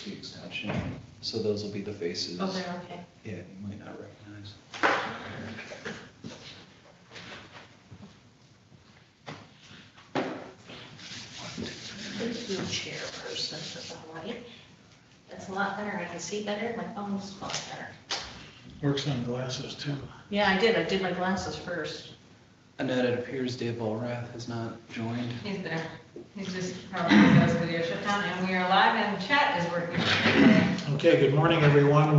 Msu Extension. So those will be the faces. Oh, they're okay. Yeah, you might not recognize. There's your chairperson, that's all right. That's a lot better, I can see better, my phone's a lot better. Works on glasses too. Yeah, I did my glasses first. Annette, it appears Dave Allrath has not joined. He's there. He's just probably got his video shut down, and we are live and chat is working. Okay, good morning, everyone.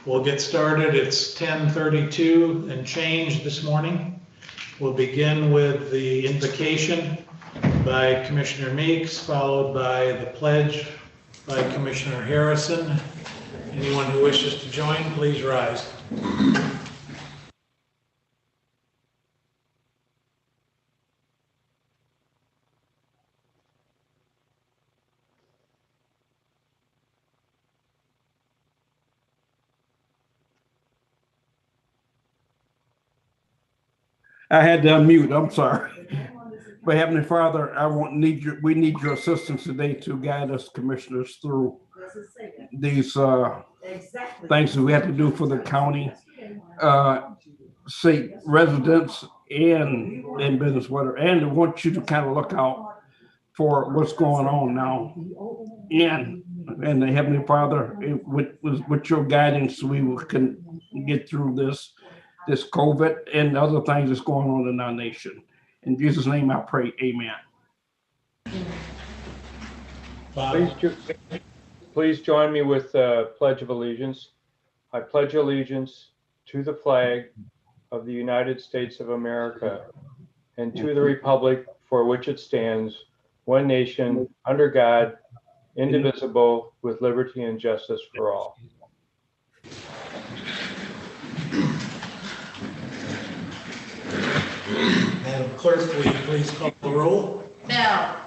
We'll get started. It's 10:32 and change this morning. We'll begin with the invocation by Commissioner Meeks, followed by the pledge by Commissioner Harrison. Anyone who wishes to join, please rise. I had to unmute, I'm sorry. But Heavenly Father, we need your assistance today to guide us commissioners through these things that we have to do for the county, state residents and business, whatever. And I want you to kind of look out for what's going on now. And the Heavenly Father, with your guidance, we can get through this COVID and other things that's going on in our nation. In Jesus' name I pray, amen. Please join me with the Pledge of Allegiance. I pledge allegiance to the flag of the United States of America and to the republic for which it stands, one nation, under God, indivisible, with liberty and justice for all. Madam Clerk, will you please call the roll? Bell.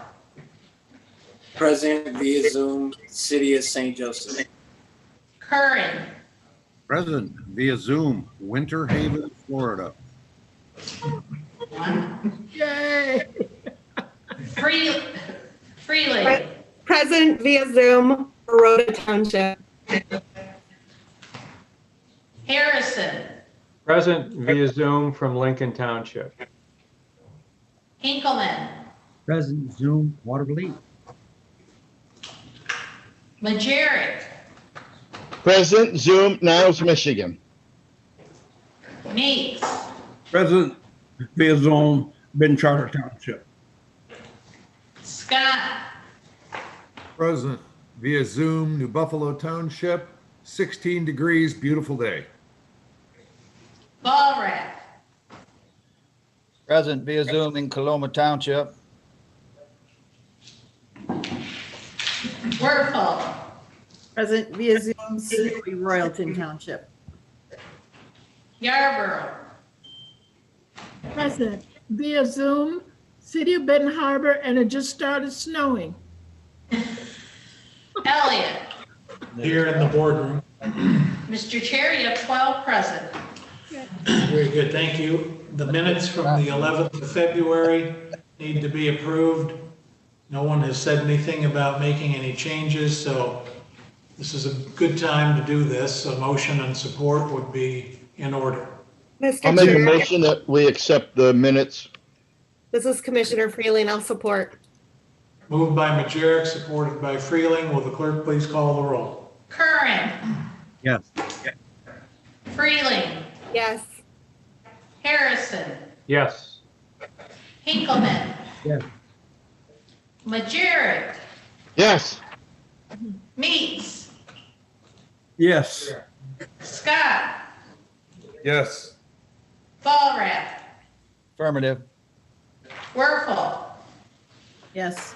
Present via Zoom, City of St. Joseph. Curran. Present via Zoom, Winter Haven, Florida. Yay. Freely. Present via Zoom, Baroda Township. Harrison. Present via Zoom from Lincoln Township. Hinkleman. Present Zoom, Waterville. Majerick. Present Zoom, Niles, Michigan. Meeks. Present via Zoom, Ben Charter Township. Scott. Present via Zoom, New Buffalo Township, 16 degrees, beautiful day. Ballrat. Present via Zoom in Coloma Township. Werfel. Present via Zoom, City of Royalton Township. Yarborough. Present via Zoom, City of Benton Harbor, and it just started snowing. Elliott. Here in the boardroom. Mr. Chair, you have 12 present. Very good, thank you. The minutes from the 11th of February need to be approved. No one has said anything about making any changes, so this is a good time to do this. A motion and support would be in order. I'll make a motion that we accept the minutes. This is Commissioner Freeling, I'll support. Moved by Majerick, supported by Freeling. Will the clerk please call the roll? Curran. Yes. Freeling. Yes. Harrison. Yes. Hinkleman. Yes. Majerick. Yes. Meeks. Yes. Scott. Yes. Ballrat. Affirmative. Werfel. Yes.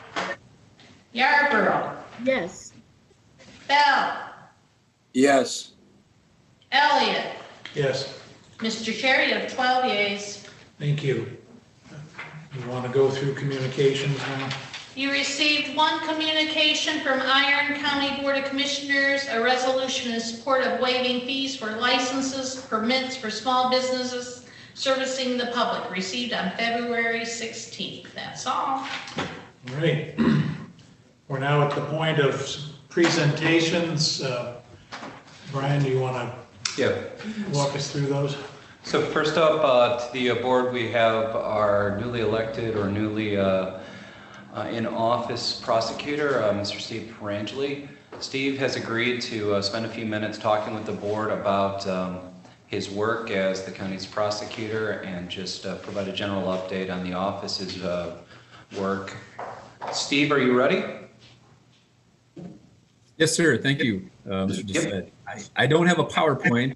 Yarborough. Yes. Bell. Yes. Elliott. Yes, Mr. Chair, you have 12 yeas. thank you. You want to go through communications now? You received one communication from Iron County Board of Commissioners, a resolution in support of waiving fees for licenses, permits for small businesses servicing the public, received on February 16th. That's all. All right. We're now at the point of presentations. Brian, do you want Yeah. to walk us through those? So first up, to the board, we have our newly elected or newly in office prosecutor, Mr. Steve Perangeli. Steve has agreed to spend a few minutes talking with the board about his work as the county's prosecutor and just provide a general update on the office's work. Steve, are you ready? Yes, sir. Thank you, Mr. Doucette. I don't have a PowerPoint,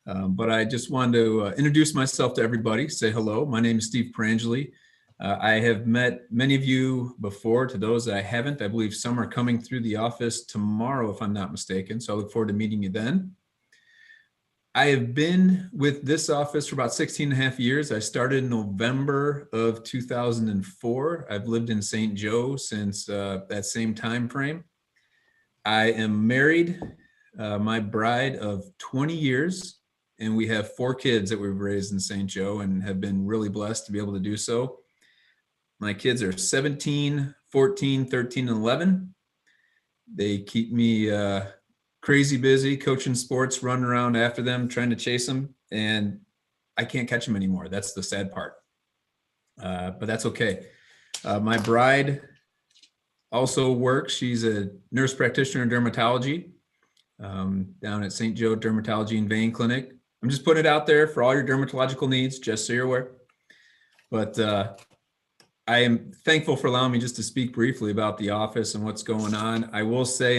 but I just wanted to introduce myself to everybody, say hello. My name is Steve Perangeli. I have met many of you before. To those that I haven't, I believe some are coming through the office tomorrow, if I'm not mistaken. So I look forward to meeting you then. I have been with this office for about 16 and a half years. I started in November of 2004. I've lived in St. Joe since that same time frame. I am married, my bride of 20 years, and we have 4 kids that we've raised in St. Joe and have been really blessed to be able to do so. My kids are 17, 14, 13, and 11. They keep me crazy busy, coaching sports, running around after them, trying to chase them, and I can't catch them anymore. That's the sad part, but that's okay. My bride also works. She's a nurse practitioner in dermatology down at St. Joe Dermatology and Vein Clinic. I'm just putting it out there for all your dermatological needs, just so you're aware. But I am thankful for allowing me just to speak briefly about the office and what's going on. I will say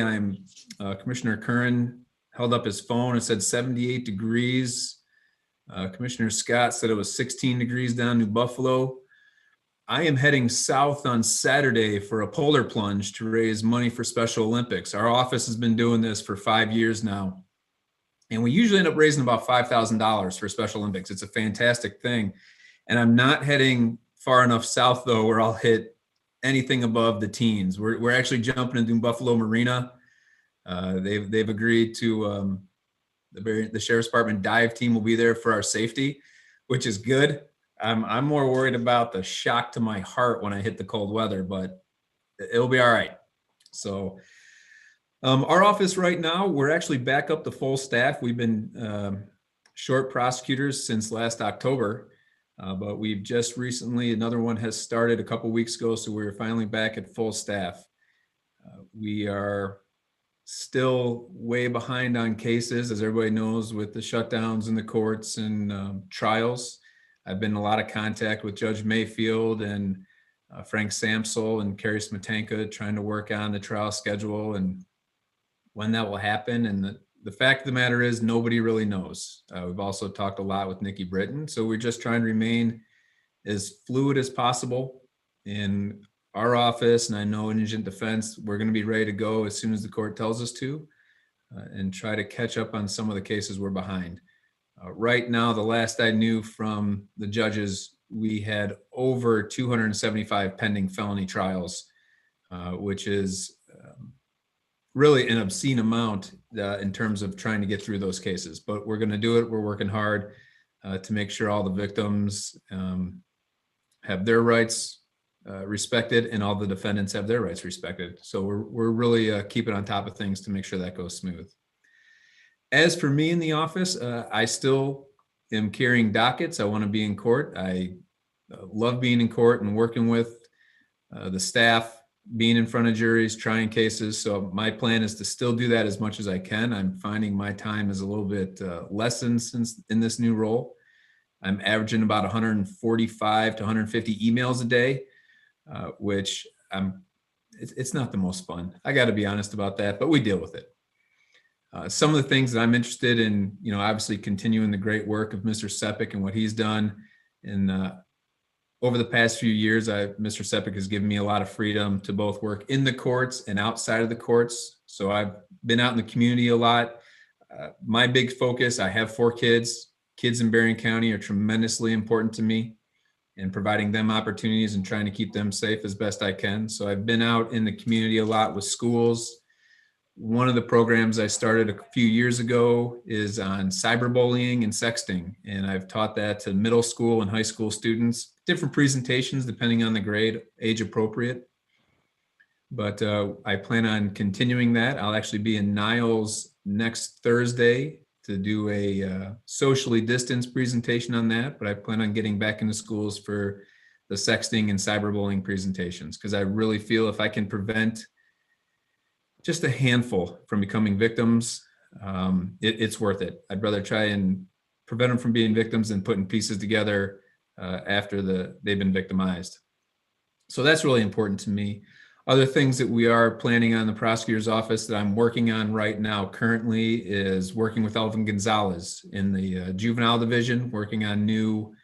Commissioner Curran held up his phone and said 78 degrees. Commissioner Scott said it was 16 degrees down New Buffalo. I am heading south on Saturday for a polar plunge to raise money for Special Olympics. Our office has been doing this for 5 years now, and we usually end up raising about $5,000 for Special Olympics. It's a fantastic thing, and I'm not heading far enough south though where I'll hit anything above the teens. We're actually jumping into Buffalo Marina. They've agreed to the Sheriff's Department dive team will be there for our safety, which is good. I'm more worried about the shock to my heart when I hit the cold weather, but it'll be all right. So our office right now, we're actually back up to full staff. We've been short prosecutors since last October, but we've just recently, another one has started a couple weeks ago, so we're finally back at full staff. We are still way behind on cases, as everybody knows, with the shutdowns in the courts and trials. I've been in a lot of contact with Judge Mayfield and Frank Samsel and Carrie Smetanka trying to work on the trial schedule and when that will happen. And the fact of the matter is nobody really knows. We've also talked a lot with Nikki Britton. So we're just trying to remain as fluid as possible in our office. And I know Indigent Defense, we're going to be ready to go as soon as the court tells us to and try to catch up on some of the cases we're behind. Right now, the last I knew from the judges, we had over 275 pending felony trials, which is really an obscene amount in terms of trying to get through those cases. But we're going to do it. We're working hard to make sure all the victims have their rights respected and all the defendants have their rights respected. So we're really keeping on top of things to make sure that goes smooth. As for me in the office, I still am carrying dockets. I want to be in court. I love being in court and working with the staff, being in front of juries, trying cases. So my plan is to still do that as much as I can. I'm finding my time is a little bit lessened since in this new role. I'm averaging about 145 to 150 emails a day, which it's not the most fun. I got to be honest about that, but we deal with it. Some of the things that I'm interested in, obviously continuing the great work of Mr. Sepik and what he's done. And over the past few years, Mr. Sepik has given me a lot of freedom to both work in the courts and outside of the courts. So I've been out in the community a lot. My big focus, I have 4 kids. Kids in Berrien County are tremendously important to me, and providing them opportunities and trying to keep them safe as best I can. So I've been out in the community a lot with schools. One of the programs I started a few years ago is on cyberbullying and sexting, and I've taught that to middle school and high school students, different presentations depending on the grade, age appropriate. but I plan on continuing that. I'll actually be in Niles next Thursday to do a socially distanced presentation on that, but I plan on getting back into schools for the sexting and cyberbullying presentations, because I really feel if I can prevent just a handful from becoming victims, it's worth it. I'd rather try and prevent them from being victims than putting pieces together after they've been victimized. So that's really important to me. Other things that we are planning on in the prosecutor's office that I'm working on right now currently is working with Elvin Gonzalez in the juvenile division, working on new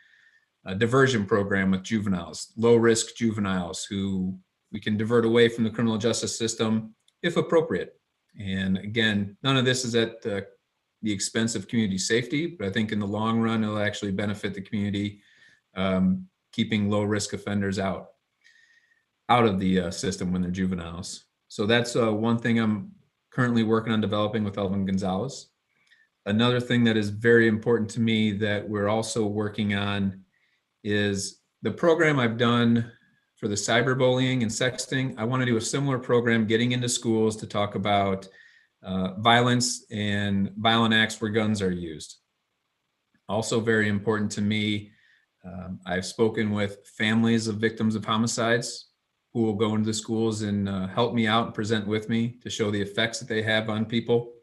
diversion program with juveniles, low risk juveniles who we can divert away from the criminal justice system if appropriate. And again, none of this is at the expense of community safety, but I think in the long run, it'll actually benefit the community, keeping low risk offenders out of the system when they're juveniles. So that's one thing I'm currently working on developing with Elvin Gonzalez. Another thing that is very important to me that we're also working on is the program I've done for the cyberbullying and sexting. I want to do a similar program getting into schools to talk about violence and violent acts where guns are used. Also very important to me, I've spoken with families of victims of homicides who will go into the schools and help me out and present with me to show the effects that they have on people.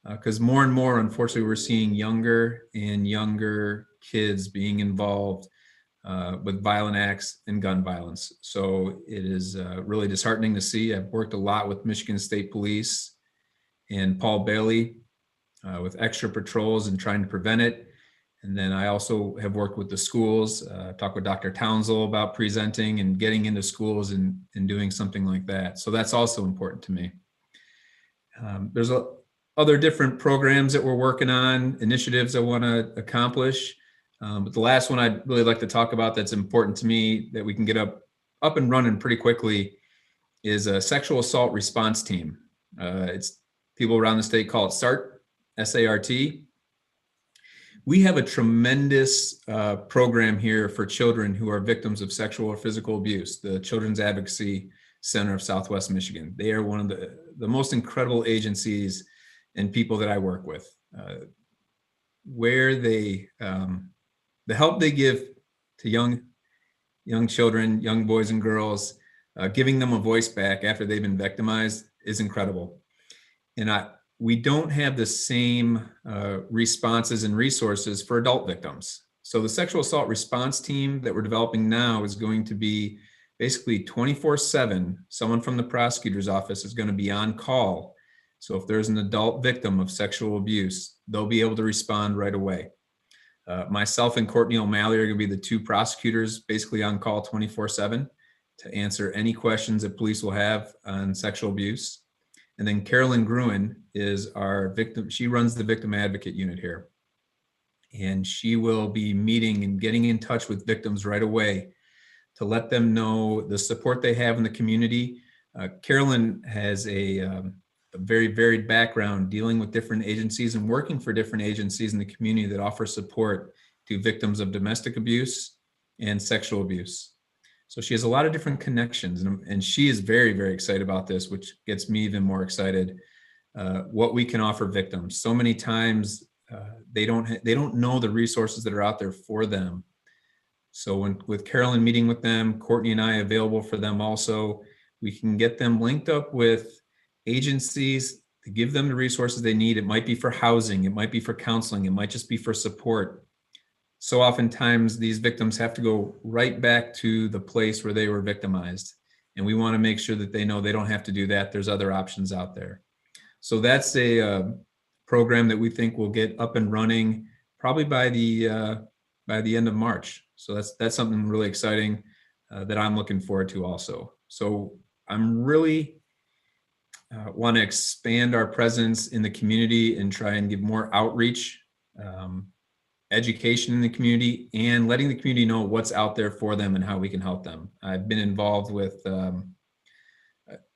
Because more and more, unfortunately, we're seeing younger and younger kids being involved with violent acts and gun violence. So it is really disheartening to see. I've worked a lot with Michigan State Police and Paul Bailey with extra patrols and trying to prevent it. And then I also have worked with the schools, talked with Dr. Townsell about presenting and getting into schools and doing something like that. So that's also important to me. There's other different programs that we're working on, initiatives I want to accomplish. But the last one I'd really like to talk about that's important to me that we can get up and running pretty quickly is a sexual assault response team. It's people around the state call it SART, S-A-R-T. We have a tremendous program here for children who are victims of sexual or physical abuse, the Children's Advocacy Center of Southwest Michigan. They are one of the most incredible agencies and people that I work with, where they, the help they give to young children, young boys and girls, giving them a voice back after they've been victimized is incredible. And we don't have the same responses and resources for adult victims. So the sexual assault response team that we're developing now is going to be basically 24/7. Someone from the prosecutor's office is going to be on call. So if there's an adult victim of sexual abuse, they'll be able to respond right away. Myself and Courtney O'Malley are going to be the two prosecutors basically on call 24/7 to answer any questions that police will have on sexual abuse. And then Carolyn Gruen is our victim. She runs the victim advocate unit here. And she will be meeting and getting in touch with victims right away to let them know the support they have in the community. Carolyn has a very varied background dealing with different agencies and working for different agencies in the community that offer support to victims of domestic abuse and sexual abuse. So she has a lot of different connections, and she is very, very excited about this, which gets me even more excited. What we can offer victims. So many times they don't know the resources that are out there for them. So with Carolyn meeting with them, Courtney and I available for them also, we can get them linked up with agencies to give them the resources they need. It might be for housing, it might be for counseling, it might just be for support. So oftentimes these victims have to go right back to the place where they were victimized. And we want to make sure that they know they don't have to do that. There's other options out there. So that's a program that we think will get up and running probably by the end of March. So that's something really exciting that I'm looking forward to also. So I'm really want to expand our presence in the community and try and give more outreach, education in the community, and letting the community know what's out there for them and how we can help them. I've been involved with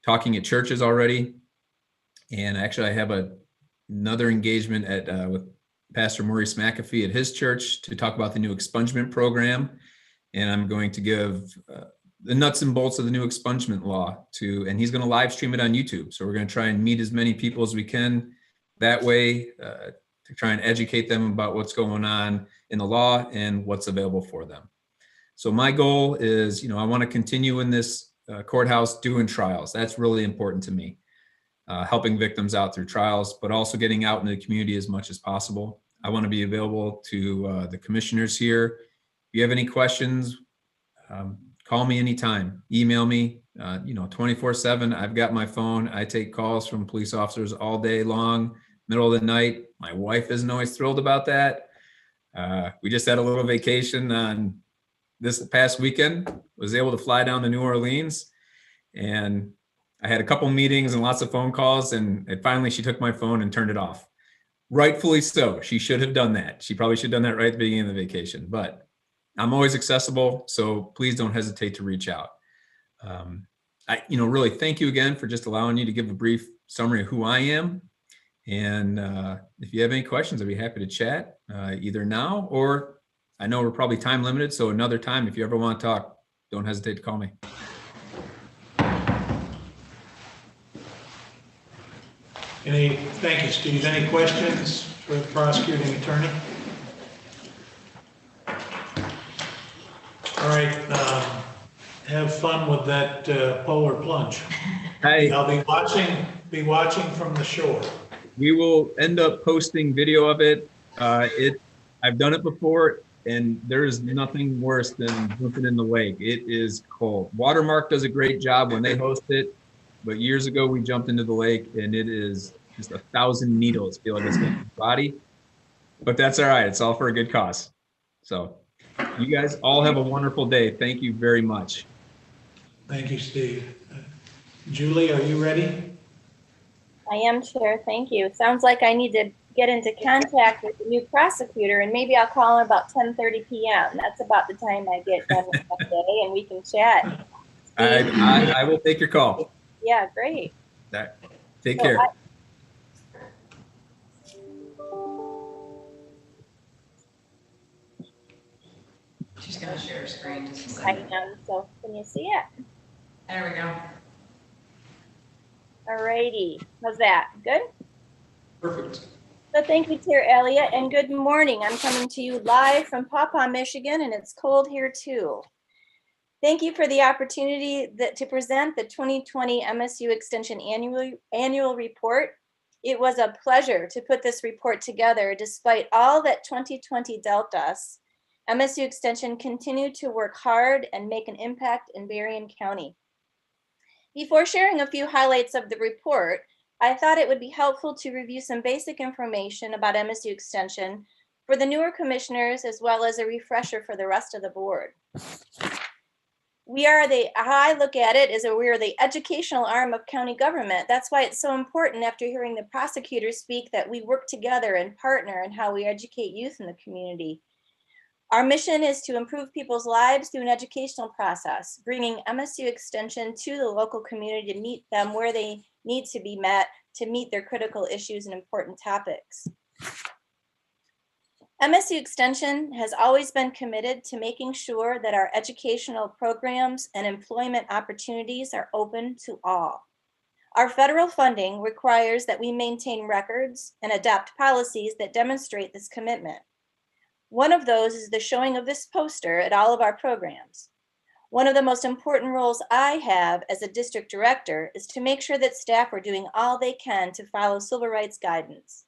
talking at churches already, and actually I have another engagement with Pastor Maurice McAfee at his church to talk about the new expungement program, and I'm going to give the nuts and bolts of the new expungement law and he's going to live stream it on YouTube. So we're going to try and meet as many people as we can that way to try and educate them about what's going on in the law and what's available for them. So my goal is, I want to continue in this courthouse doing trials. That's really important to me. Helping victims out through trials, but also getting out in the community as much as possible. I want to be available to the commissioners here. If you have any questions, call me anytime, email me, 24/7. I've got my phone. I take calls from police officers all day long, middle of the night. My wife isn't always thrilled about that. We just had a little vacation on this past weekend, was able to fly down to New Orleans, and I had a couple meetings and lots of phone calls, and finally she took my phone and turned it off. Rightfully so. She should have done that. She probably should have done that right at the beginning of the vacation, but I'm always accessible. So please don't hesitate to reach out. I really thank you again for just allowing me to give a brief summary of who I am. And if you have any questions, I'd be happy to chat either now, or I know we're probably time limited. So another time, if you ever want to talk, don't hesitate to call me. Thank you, Steve. Any questions for the prosecuting attorney? All right, have fun with that polar plunge. I'll be watching from the shore. We will end up posting video of it. I've done it before, and there is nothing worse than jumping in the lake. It is cold. Watermark does a great job when they host it, but years ago we jumped into the lake, and it is just 1,000 needles feel like it's in your body. But that's all right. It's all for a good cause. So you guys all have a wonderful day. Thank you very much. Thank you, Steve. Julie, are you ready? I am, Chair. Thank you. Sounds like I need to get into contact with the new prosecutor, and maybe I'll call him about 10:30 p.m. That's about the time I get done with my day, and we can chat. I will take your call. Yeah, great. Take care. She's gonna share her screen just a I second. am, so can you see it? There we go. Alrighty, how's that? Good? Perfect. So thank you, Chair Elliott, and good morning. I'm coming to you live from Pawpaw, Michigan, and it's cold here too. Thank you for the opportunity to present the 2020 MSU Extension annual report. It was a pleasure to put this report together. Despite all that 2020 dealt us, MSU Extension continued to work hard and make an impact in Berrien County. Before sharing a few highlights of the report, I thought it would be helpful to review some basic information about MSU Extension for the newer commissioners, as well as a refresher for the rest of the board. How I look at it is that we are the educational arm of county government. That's why it's so important, after hearing the prosecutors speak, that we work together and partner in how we educate youth in the community. Our mission is to improve people's lives through an educational process, bringing MSU Extension to the local community to meet them where they need to be met to meet their critical issues and important topics. MSU Extension has always been committed to making sure that our educational programs and employment opportunities are open to all. Our federal funding requires that we maintain records and adopt policies that demonstrate this commitment. One of those is the showing of this poster at all of our programs. One of the most important roles I have as a district director is to make sure that staff are doing all they can to follow civil rights guidance.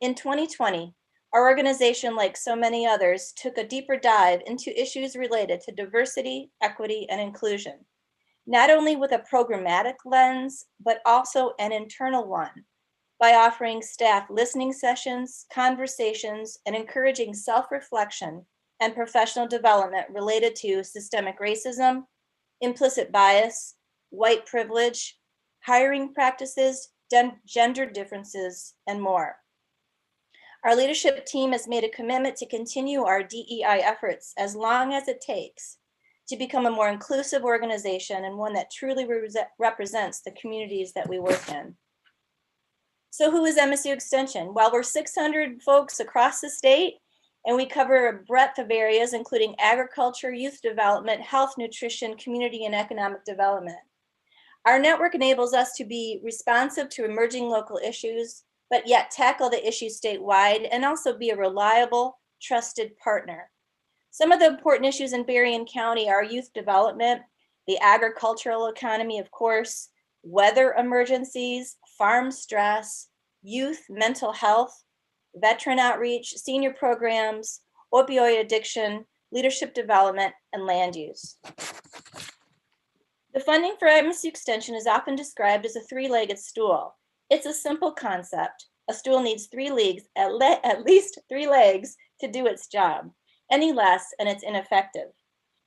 In 2020, our organization, like so many others, took a deeper dive into issues related to diversity, equity, and inclusion, not only with a programmatic lens, but also an internal one, by offering staff listening sessions, conversations, and encouraging self-reflection and professional development related to systemic racism, implicit bias, white privilege, hiring practices, gender differences, and more. Our leadership team has made a commitment to continue our DEI efforts as long as it takes to become a more inclusive organization and one that truly represents the communities that we work in. So who is MSU Extension? Well, we're 600 folks across the state, and we cover a breadth of areas, including agriculture, youth development, health, nutrition, community, and economic development. Our network enables us to be responsive to emerging local issues, but yet tackle the issues statewide and also be a reliable, trusted partner. Some of the important issues in Berrien County are youth development, the agricultural economy, of course, weather emergencies, farm stress, youth mental health, veteran outreach, senior programs, opioid addiction, leadership development, and land use. The funding for Msu Extension is often described as a three-legged stool. It's a simple concept. A stool needs three legs, at least 3 legs, to do its job. Any less, and it's ineffective.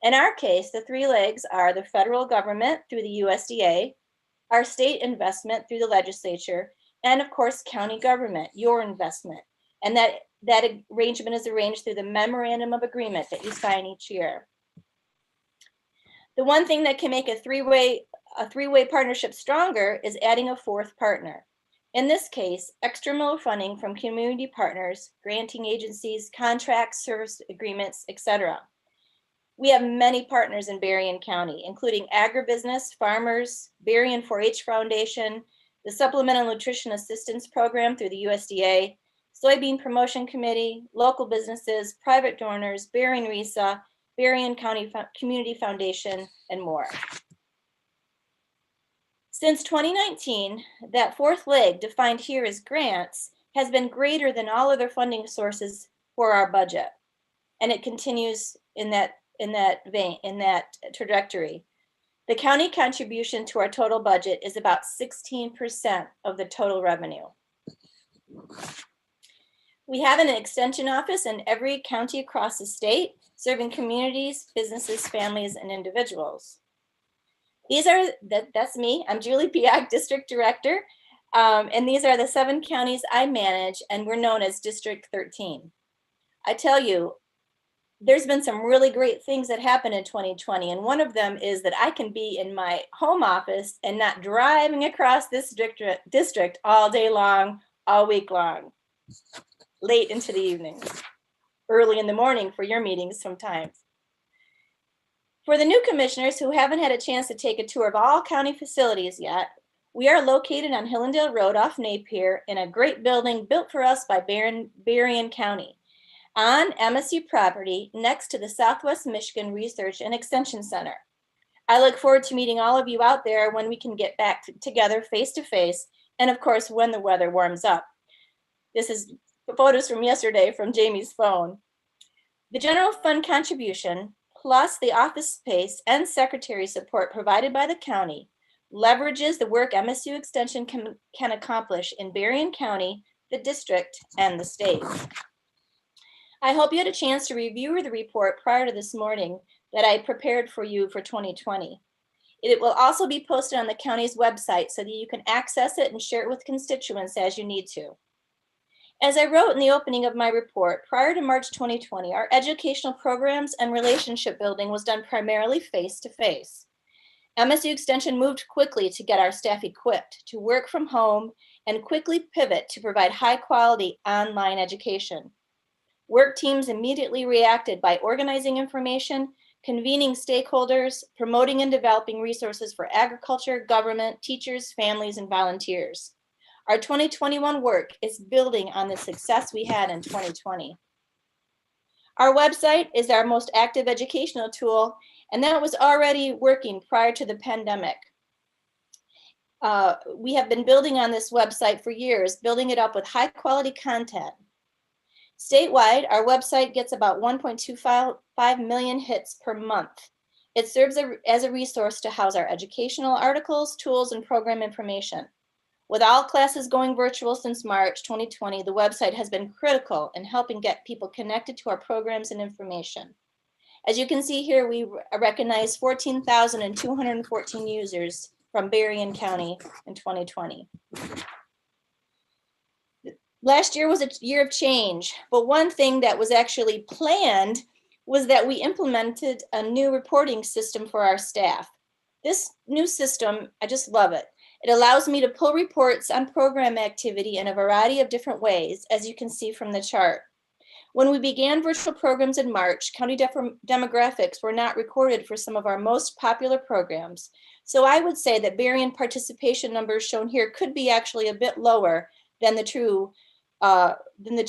In our case, the 3 legs are the federal government through the USDA, our state investment through the legislature, and of course, county government, your investment. And that arrangement is arranged through the memorandum of agreement that you sign each year. The one thing that can make a three-way partnership stronger is adding a 4th partner. In this case, extramural funding from community partners, granting agencies, contracts, service agreements, etc. We have many partners in Berrien County, including agribusiness, farmers, Berrien 4-H Foundation, the Supplemental Nutrition Assistance Program through the USDA, Soybean Promotion Committee, local businesses, private donors, Berrien RESA, Berrien County Community Foundation, and more. Since 2019, that 4th leg, defined here as grants, has been greater than all other funding sources for our budget, and it continues in that trajectory. The county contribution to our total budget is about 16% of the total revenue. We have an extension office in every county across the state, serving communities, businesses, families, and individuals. That's me. I'm Julie Piak, District Director, and these are the 7 counties I manage, and we're known as District 13. I tell you, there's been some really great things that happened in 2020, and one of them is that I can be in my home office and not driving across this district all day long, all week long, late into the evening, early in the morning for your meetings sometimes. For the new commissioners who haven't had a chance to take a tour of all county facilities yet, we are located on Hillendale Road off Napier in a great building built for us by Berrien County on MSU property next to the Southwest Michigan Research and Extension Center. I look forward to meeting all of you out there when we can get back together face to face, and of course, when the weather warms up. This is photos from yesterday from Jamie's phone. The general fund contribution, plus the office space and secretary support provided by the county, leverages the work MSU Extension can accomplish in Berrien County, the district, and the state. I hope you had a chance to review the report prior to this morning that I prepared for you for 2020. It will also be posted on the county's website so that you can access it and share it with constituents as you need to. As I wrote in the opening of my report, prior to March 2020, our educational programs and relationship building was done primarily face-to-face. MSU Extension moved quickly to get our staff equipped to work from home and quickly pivot to provide high-quality online education. Work teams immediately reacted by organizing information, convening stakeholders, promoting and developing resources for agriculture, government, teachers, families, and volunteers. Our 2021 work is building on the success we had in 2020. Our website is our most active educational tool, and that was already working prior to the pandemic. We have been building on this website for years, building it up with high quality content. Statewide, our website gets about 1.25 million hits per month. It serves as a resource to house our educational articles, tools, and program information. With all classes going virtual since March 2020, the website has been critical in helping get people connected to our programs and information. As you can see here, we recognize 14,214 users from Berrien County in 2020. Last year was a year of change, but one thing that was actually planned was that we implemented a new reporting system for our staff. This new system, I just love it. It allows me to pull reports on program activity in a variety of different ways, as you can see from the chart. When we began virtual programs in March, county demographics were not recorded for some of our most popular programs. So I would say that Berrien participation numbers shown here could be actually a bit lower than the true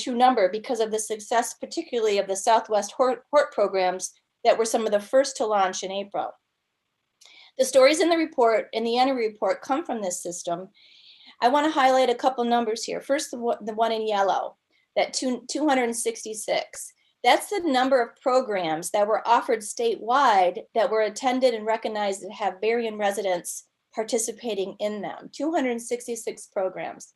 number because of the success, particularly of the Southwest Hort programs that were some of the first to launch in April. The stories in the report, in the annual report, come from this system. I want to highlight a couple numbers here. First, the one in yellow, that 266. That's the number of programs that were offered statewide that were attended and recognized that have Berrien residents participating in them. 266 programs.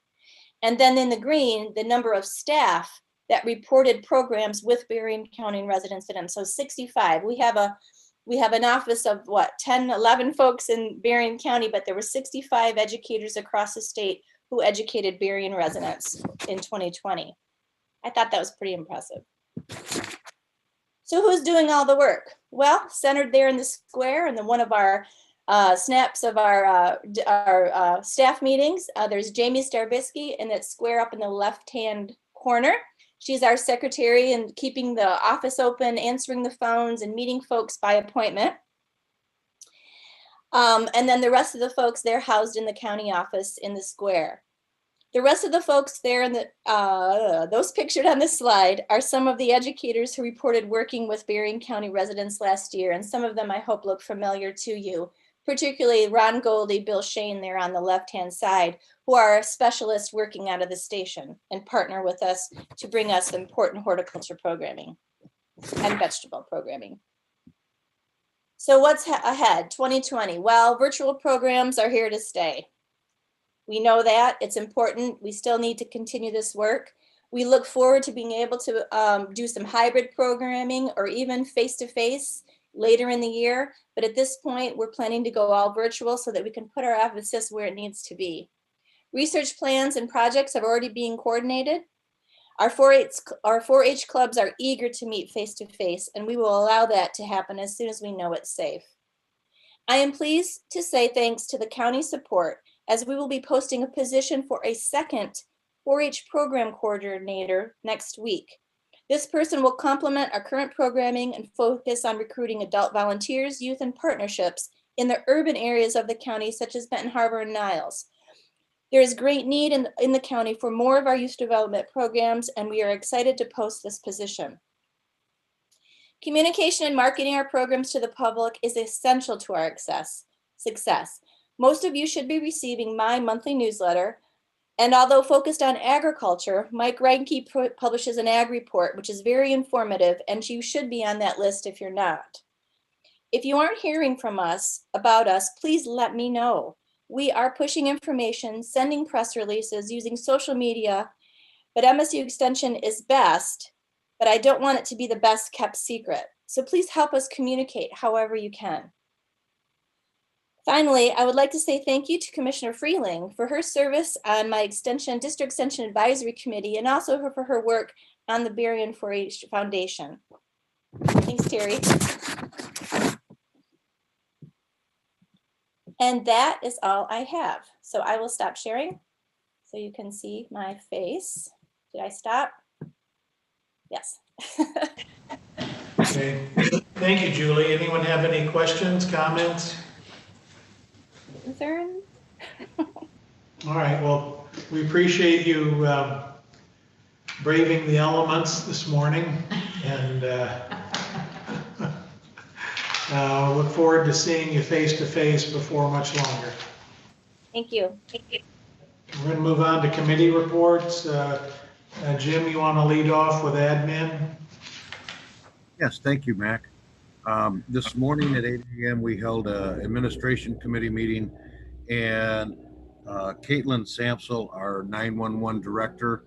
And then in the green, the number of staff that reported programs with Berrien County residents in them. So 65. We have an office of what, 10, 11 folks in Berrien County, but there were 65 educators across the state who educated Berrien residents in 2020. I thought that was pretty impressive. So who's doing all the work? Well, centered there in the square and then one of our snaps of our staff meetings, there's Jamie Starbisky in that square up in the left-hand corner. She's our secretary and keeping the office open, answering the phones and meeting folks by appointment. And then the rest of the folks, they're housed in the county office in the square. The rest of the folks there in the, those pictured on this slide are some of the educators who reported working with Berrien County residents last year. And some of them I hope look familiar to you, particularly Ron Goldie, Bill Shane there on the left-hand side, who are specialists working out of the station and partner with us to bring us important horticulture programming and vegetable programming. So what's ahead, 2020? Well, virtual programs are here to stay. We know that, it's important. We still need to continue this work. We look forward to being able to do some hybrid programming or even face-to-face later in the year. But at this point, we're planning to go all virtual so that we can put our emphasis where it needs to be. Research plans and projects are already being coordinated. Our 4-H clubs are eager to meet face-to-face, and we will allow that to happen as soon as we know it's safe. I am pleased to say thanks to the county support, as we will be posting a position for a second 4-H program coordinator next week. This person will complement our current programming and focus on recruiting adult volunteers, youth, and partnerships in the urban areas of the county, such as Benton Harbor and Niles. There is great need in the county for more of our youth development programs, and we are excited to post this position. Communication and marketing our programs to the public is essential to our success. Most of you should be receiving my monthly newsletter, and although focused on agriculture, Mike Reinke publishes an ag report, which is very informative, and you should be on that list if you're not. If you aren't hearing from us about us, please let me know. We are pushing information, sending press releases, using social media, but MSU Extension is best, but I don't want it to be the best kept secret. So please help us communicate however you can. Finally, I would like to say thank you to Commissioner Freeling for her service on my District Extension Advisory Committee and also for her work on the Berrien 4-H Foundation. Thanks, Terry. And that is all I have. So I will stop sharing so you can see my face. Did I stop? Yes. Okay. Thank you, Julie. Anyone have any questions, comments? Concern? All right, well, we appreciate you braving the elements this morning, and look forward to seeing you face to face before much longer. Thank you. We're going to move on to committee reports. Jim, you want to lead off with admin? Yes, thank you, Mac. This morning at 8 a.m. we held an administration committee meeting, and Caitlin Samsel, our 911 director,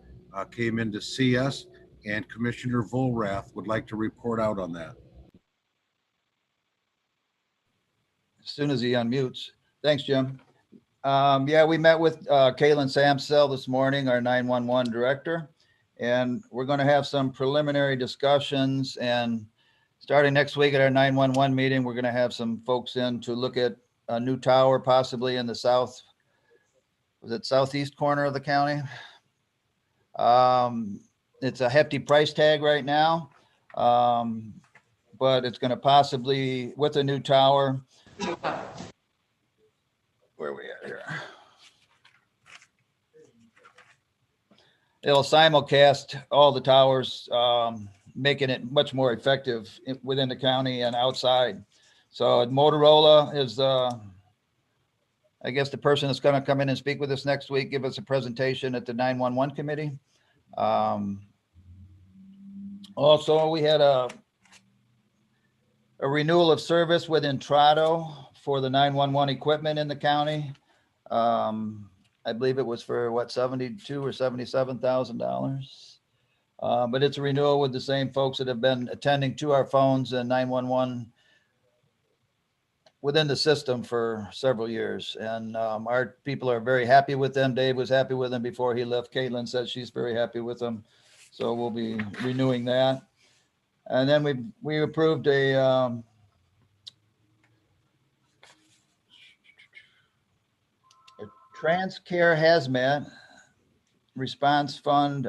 came in to see us, and Commissioner Volrath would like to report out on that. As soon as he unmutes. Thanks, Jim. Yeah, we met with Caitlin Samsel this morning, our 911 director, and we're going to have some preliminary discussions. And starting next week at our 911 meeting, we're going to have some folks in to look at a new tower, possibly in the southeast corner of the county. it's a hefty price tag right now. But it's going to possibly, with a new tower, where are we at here? It'll simulcast all the towers, making it much more effective within the county and outside. So Motorola is, I guess, the person that's going to come in and speak with us next week, give us a presentation at the 911 committee. Also, we had a renewal of service with Intrado for the 911 equipment in the county. I believe it was for what, $72,000 or $77,000. But it's a renewal with the same folks that have been attending to our phones and 911 within the system for several years. And our people are very happy with them. Dave was happy with them before he left. Caitlin says she's very happy with them. So we'll be renewing that. And then we approved a TransCare Hazmat response fund.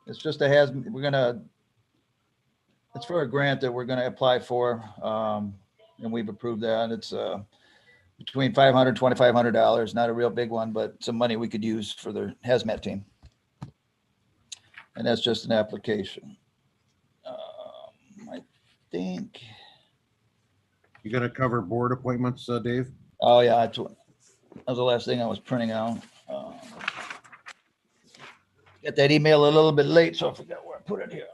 It's just it's for a grant that we're gonna apply for. And we've approved that. It's between $500 and $2,500, not a real big one, but some money we could use for the hazmat team. And that's just an application. I think. You gonna cover board appointments, Dave? Oh, yeah, that was the last thing I was printing out. Got that email a little bit late, so I forgot where I put it here.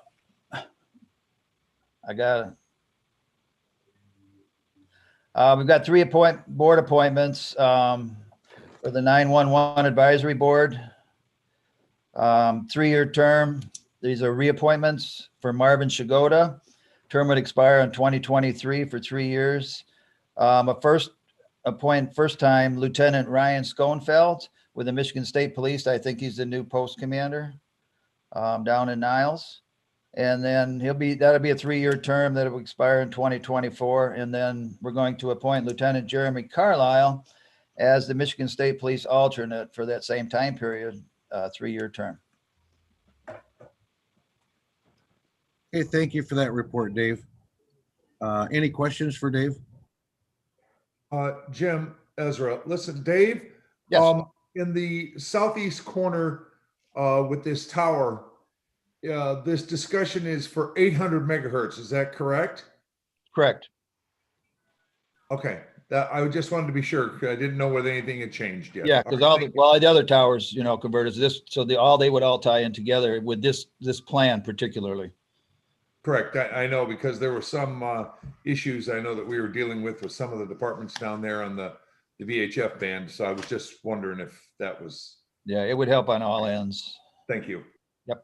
I got it. We've got 3 board appointments for the 911 Advisory Board. 3-year term. These are reappointments for Marvin Shigoda. Term would expire in 2023 for 3 years. First time Lieutenant Ryan Schoenfeld with the Michigan State Police. I think he's the new post commander down in Niles. And then that'll be a 3-year term that will expire in 2024. And then we're going to appoint Lieutenant Jeremy Carlisle as the Michigan State Police alternate for that same time period, 3-year term. Hey, thank you for that report, Dave. Any questions for Dave? Jim, Ezra, listen, Dave, yes. In the southeast corner with this tower, this discussion is for 800 megahertz. Is that correct? Correct. Okay. I just wanted to be sure. I didn't know whether anything had changed yet. Yeah, because the other towers, converted to this, so they would all tie in together with this plan particularly. Correct. I know, because there were some issues I know that we were dealing with some of the departments down there on the VHF band. So I was just wondering if that was. Yeah, it would help on all ends. Thank you. Yep.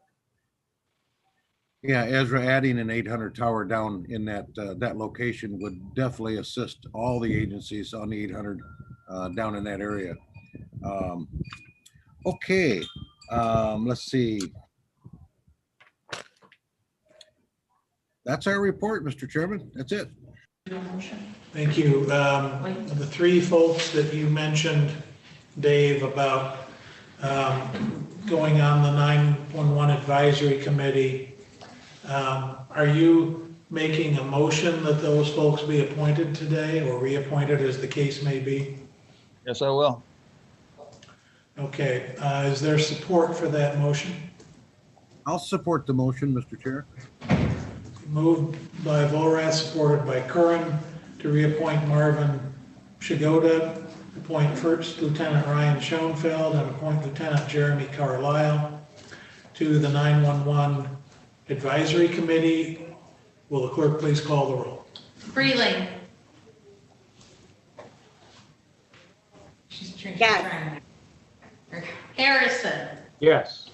Yeah, Ezra, adding an 800 tower down in that location would definitely assist all the agencies on the 800 down in that area. Okay, let's see. That's our report, Mr. Chairman. That's it. Thank you. The 3 folks that you mentioned, Dave, about going on the 911 Advisory Committee, are you making a motion that those folks be appointed today or reappointed as the case may be? Yes, I will. Okay. Is there support for that motion? I'll support the motion, Mr. Chair. Moved by Volrath, supported by Curran, to reappoint Marvin Shigoda, appoint First Lieutenant Ryan Schoenfeld, and appoint Lieutenant Jeremy Carlisle to the 911 Advisory Committee. Will the clerk please call the roll? Freeling. Yes. Harrison. Yes.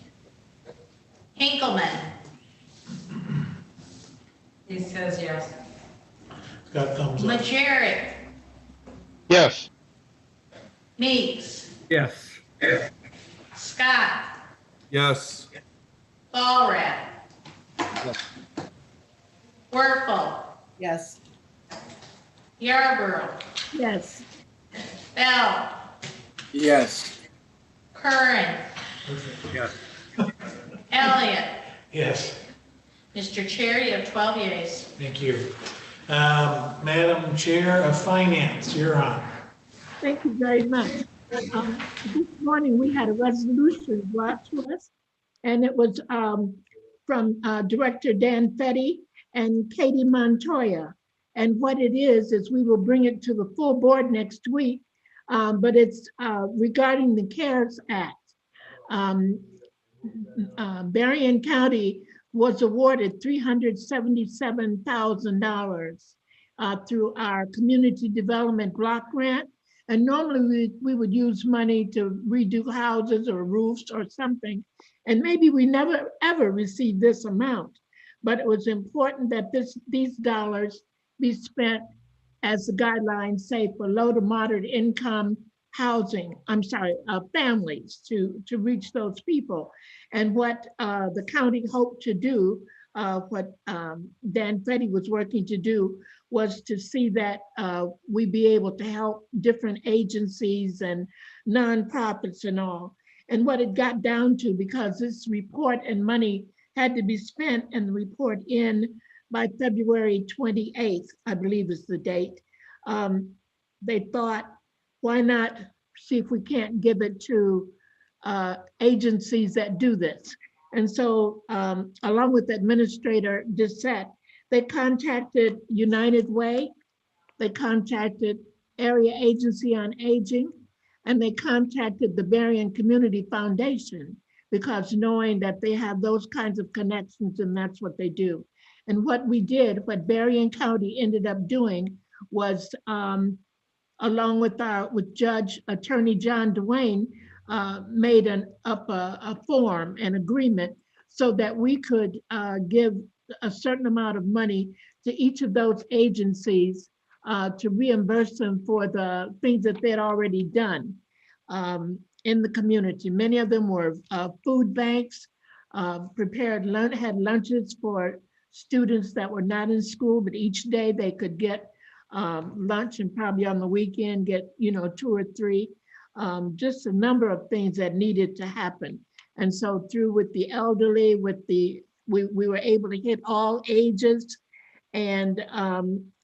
Hinkleman. He says yes. Got thumbs up. Majerick. Yes. Meeks. Yes. Scott. Yes. Volrath. Yes. Werfel. Yes. Yarborough. Yes. Yes. Curran. Yes. Elliott. Yes, Mr. Chair, you have 12 yeas. thank you. Madam Chair of Finance, you're on. Thank you very much. This morning, we had a resolution brought to us, and it was from Director Dan Fetty and Katie Montoya. And what it is we will bring it to the full board next week, but it's regarding the CARES Act. Berrien County was awarded $377,000 through our community development block grant. And normally we would use money to redo houses or roofs or something. And maybe we never ever received this amount, but it was important that these dollars be spent, as the guidelines say, for low to moderate income families to reach those people. And what the county hoped to do, what Dan Fetty was working to do, was to see that we be able to help different agencies and nonprofits and all. And what it got down to, because this report and money had to be spent and the report in by February 28th, I believe is the date, they thought, why not see if we can't give it to agencies that do this? And so along with Administrator Dissett, they contacted United Way, they contacted Area Agency on Aging, and they contacted the Berrien Community Foundation, because knowing that they have those kinds of connections and that's what they do. And what Berrien County ended up doing was, along with Attorney John Dwayne, made a form, an agreement, so that we could give a certain amount of money to each of those agencies to reimburse them for the things that they had already done in the community. Many of them were food banks, had lunches for students that were not in school, but each day they could get lunch, and probably on the weekend get 2 or 3, just a number of things that needed to happen. And so through with the elderly, we were able to hit all ages. And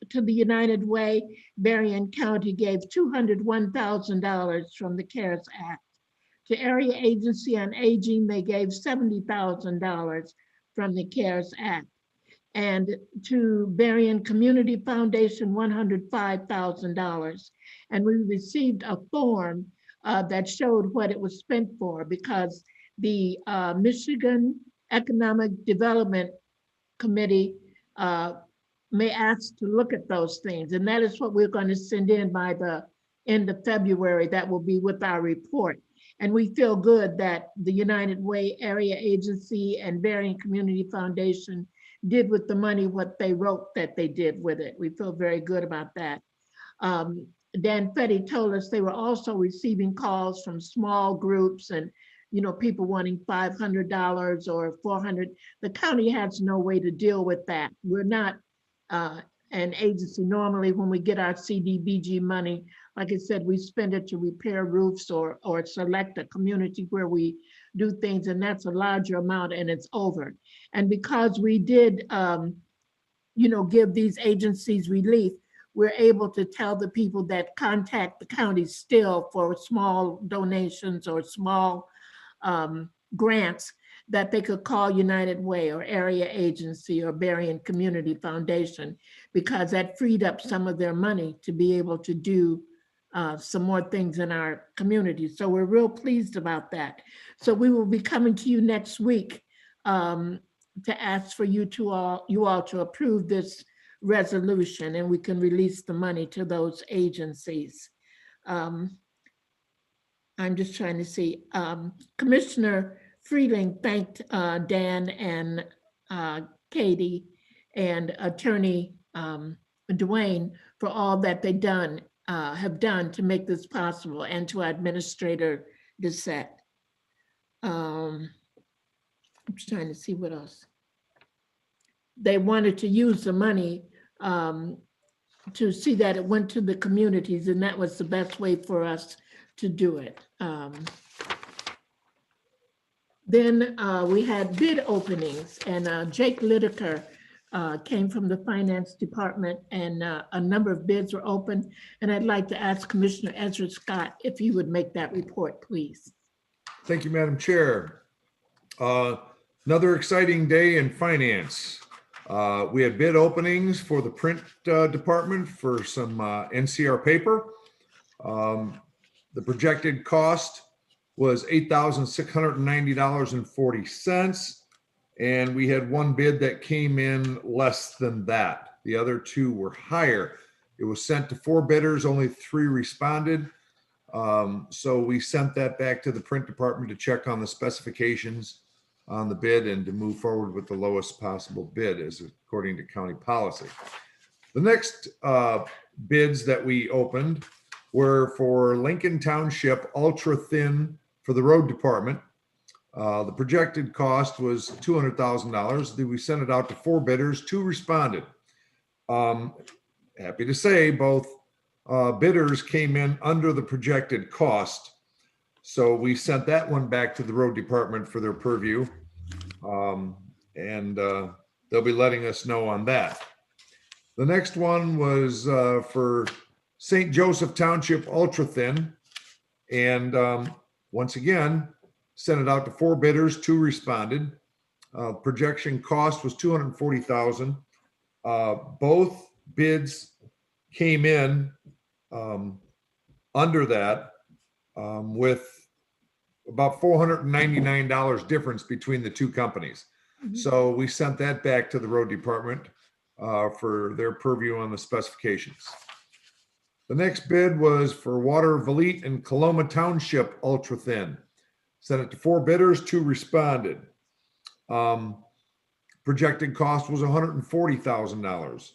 to the United Way, Berrien County gave $201,000 from the CARES Act. To Area Agency on Aging, they gave $70,000 from the CARES Act. And to Berrien Community Foundation, $105,000. And we received a form that showed what it was spent for, because the Michigan Economic Development Committee may ask to look at those things. And that is what we're going to send in by the end of February. That will be with our report. And we feel good that the United Way Area Agency and Berrien Community Foundation did with the money what they wrote that they did with it. We feel very good about that. Dan Fetty told us they were also receiving calls from small groups and people wanting $500 or $400. The county has no way to deal with that. We're not an agency. Normally when we get our CDBG money, like I said, we spend it to repair roofs or select a community where we do things, and that's a larger amount and it's over. And because we did, give these agencies relief, we're able to tell the people that contact the county still for small donations or small grants, that they could call United Way or Area Agency or Berrien Community Foundation, because that freed up some of their money to be able to do some more things in our community. So we're real pleased about that. So we will be coming to you next week to ask for you all to approve this resolution, and we can release the money to those agencies. I'm just trying to see. Commissioner Freeling thanked Dan and Katie and Attorney Dwayne for all that they have done to make this possible, and to Administrator Dissett. I'm just trying to see what else. They wanted to use the money to see that it went to the communities, and that was the best way for us to do it. Then we had bid openings, and Jake Lideker came from the Finance Department, and a number of bids were open. And I'd like to ask Commissioner Ezra Scott if he would make that report, please. Thank you, Madam Chair. Another exciting day in finance. We had bid openings for the print department for some NCR paper. The projected cost was $8,690.40. And we had one bid that came in less than that. The other two were higher. It was sent to 4 bidders, only 3 responded. So we sent that back to the print department to check on the specifications on the bid and to move forward with the lowest possible bid as according to county policy. The next bids that we opened were for Lincoln Township ultra thin for the road department. The projected cost was $200,000. We sent it out to 4 bidders, 2 responded. Happy to say both bidders came in under the projected cost. So we sent that one back to the road department for their purview. And they'll be letting us know on that. The next one was for St. Joseph Township ultra thin. And once again, sent it out to 4 bidders, 2 responded. Projection cost was $240,000. Both bids came in under that with about $499 difference between the 2 companies. So we sent that back to the road department for their purview on the specifications. The next bid was for Water Valete and Coloma Township ultra thin. Sent it to 4 bidders, 2 responded. Projected cost was $140,000.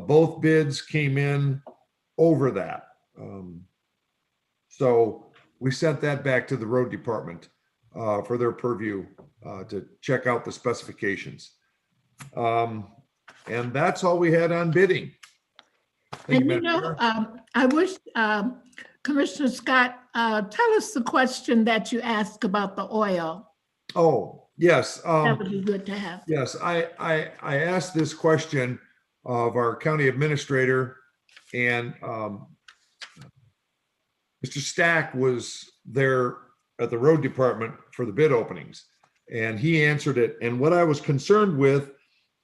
Both bids came in over that. So we sent that back to the road department for their purview to check out the specifications. And that's all we had on bidding. Thank And you, you know, Madam I wish Commissioner Scott, tell us the question that you asked about the oil. Oh, yes. That would be good to have. Yes, I asked this question of our county administrator, and Mr. Stack was there at the road department for the bid openings, and he answered it. And what I was concerned with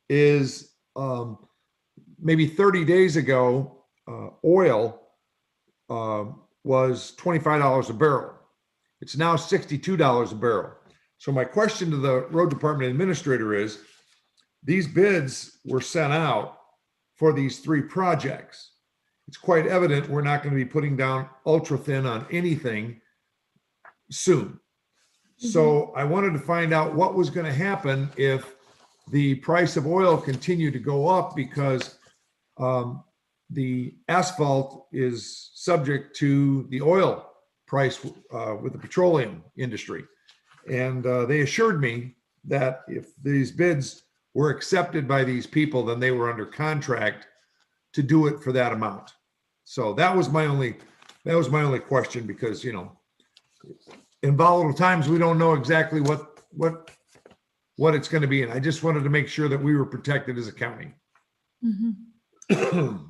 is maybe 30 days ago, oil was $25 a barrel. It's now $62 a barrel. So my question to the road department administrator is, these bids were sent out for these 3 projects. It's quite evident we're not going to be putting down ultra thin on anything soon. So I wanted to find out what was going to happen if the price of oil continued to go up, because the asphalt is subject to the oil price with the petroleum industry. And they assured me that if these bids were accepted by these people, then they were under contract to do it for that amount. So that was my only question, because, you know, in volatile times, we don't know exactly what it's going to be. And I just wanted to make sure that we were protected as a county.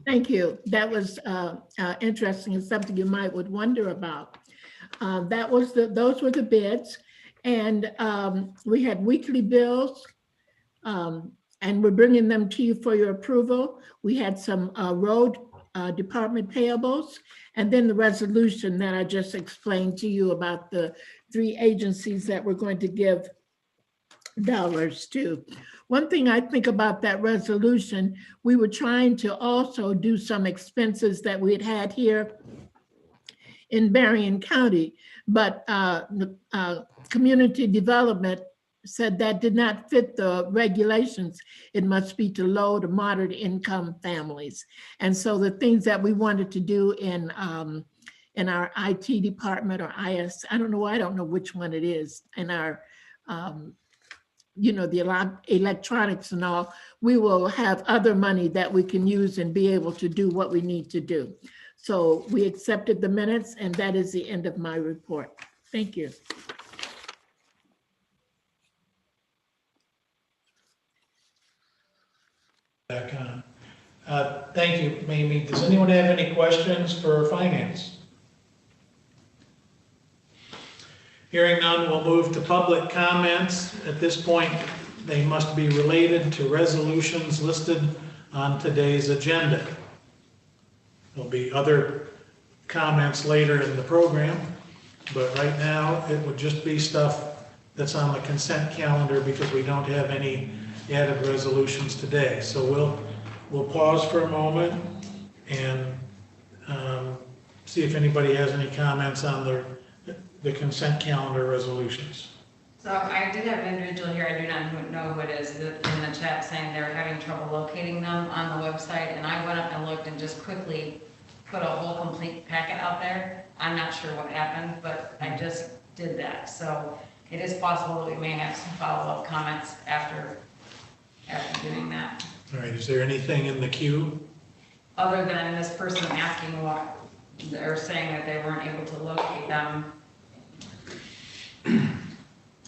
Thank you. That was interesting and something you might would wonder about. Those were the bids, and we had weekly bills, and we're bringing them to you for your approval. We had some road department payables, and then the resolution that I just explained to you about the 3 agencies that we're going to give dollars to. One thing I think about that resolution, we were trying to also do some expenses that we had here in Berrien County, but community development said that did not fit the regulations. It must be to low to moderate income families. And so the things that we wanted to do in our IT department or IS, I don't know which one it is, in our you know, the electronics and all, we will have other money that we can use and be able to do what we need to do. So we accepted the minutes, and that is the end of my report. Thank you. back on. Thank you, Mamie. Does anyone have any questions for finance? Hearing none, we'll move to public comments. At this point, they must be related to resolutions listed on today's agenda. There'll be other comments later in the program, but right now it would just be stuff that's on the consent calendar because we don't have any added resolutions today. So we'll pause for a moment and see if anybody has any comments on the consent calendar resolutions. So I did have an individual here, I do not know who it is, in the chat saying they're having trouble locating them on the website, and I went up and looked and just quickly put a whole complete packet out there. I'm not sure what happened, but I just did that. So it is possible that we may have some follow-up comments after doing that. All right, is there anything in the queue? Other than this person asking what, they're saying that they weren't able to locate them.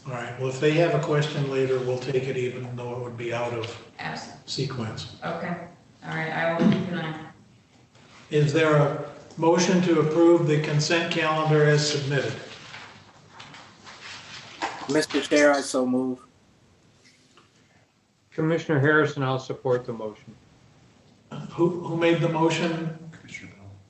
All right, well, if they have a question later, we'll take it even though it would be out of sequence. Okay, all right, I will keep an eye. Is there a motion to approve the consent calendar as submitted? Mr. Chair, I so move. Commissioner Harrison, I'll support the motion. Who made the motion?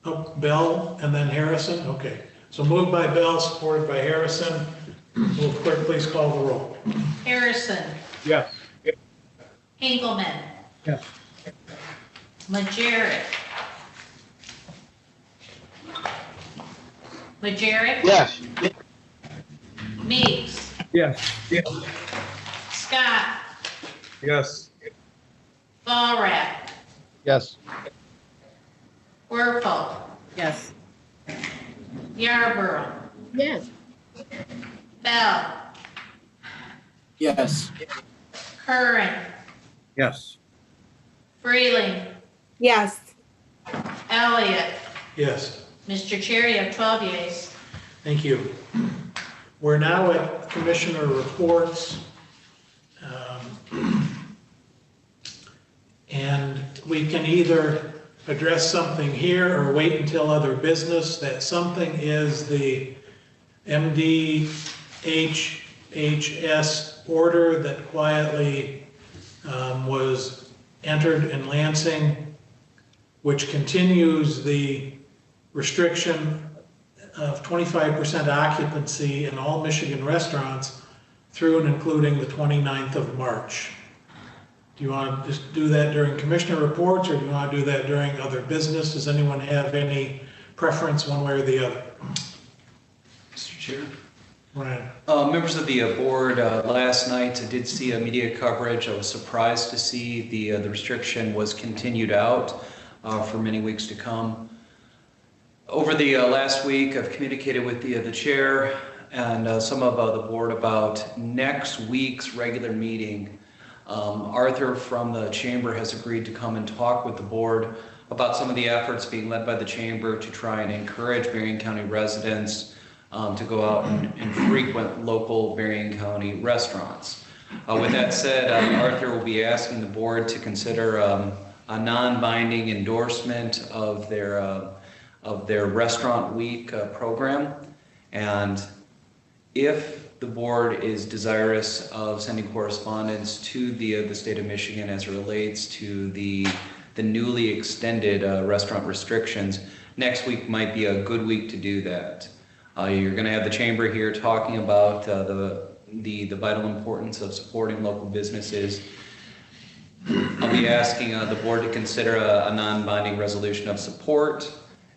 Oh, Bell and then Harrison? Okay. So moved by Bell, supported by Harrison. Will the clerk please call the roll? Harrison. Yes. Engelmann. Yes. Majerick. Majerick. Yes. Meeks. Yes. Scott. Yes. Walrath. Yes. Werfel. Yes. Yarborough. Yes. Bell. Yes. Curran. Yes. Freeling. Yes. Elliott. Yes. Mr. Chair, you have 12 yeas. Thank you. We're now at commissioner reports. And we can either address something here or wait until other business. That something is the MDHHS order that quietly was entered in Lansing, which continues the restriction of 25% occupancy in all Michigan restaurants through and including the 29th of March. Do you want to just do that during commissioner reports, or do you want to do that during other business? Does anyone have any preference one way or the other? Mr. Chair. Ryan. Members of the board, last night I did see a media coverage. I was surprised to see the restriction was continued out for many weeks to come. Over the last week, I've communicated with the chair and some of the board about next week's regular meeting. Arthur from the chamber has agreed to come and talk with the board about some of the efforts being led by the chamber to try and encourage Berrien County residents to go out and frequent local Berrien County restaurants. With that said, Arthur will be asking the board to consider a non-binding endorsement of their restaurant week program. And if the board is desirous of sending correspondence to the state of Michigan as it relates to the newly extended restaurant restrictions, next week might be a good week to do that. You're going to have the chamber here talking about the vital importance of supporting local businesses. I'll be asking the board to consider a non-binding resolution of support,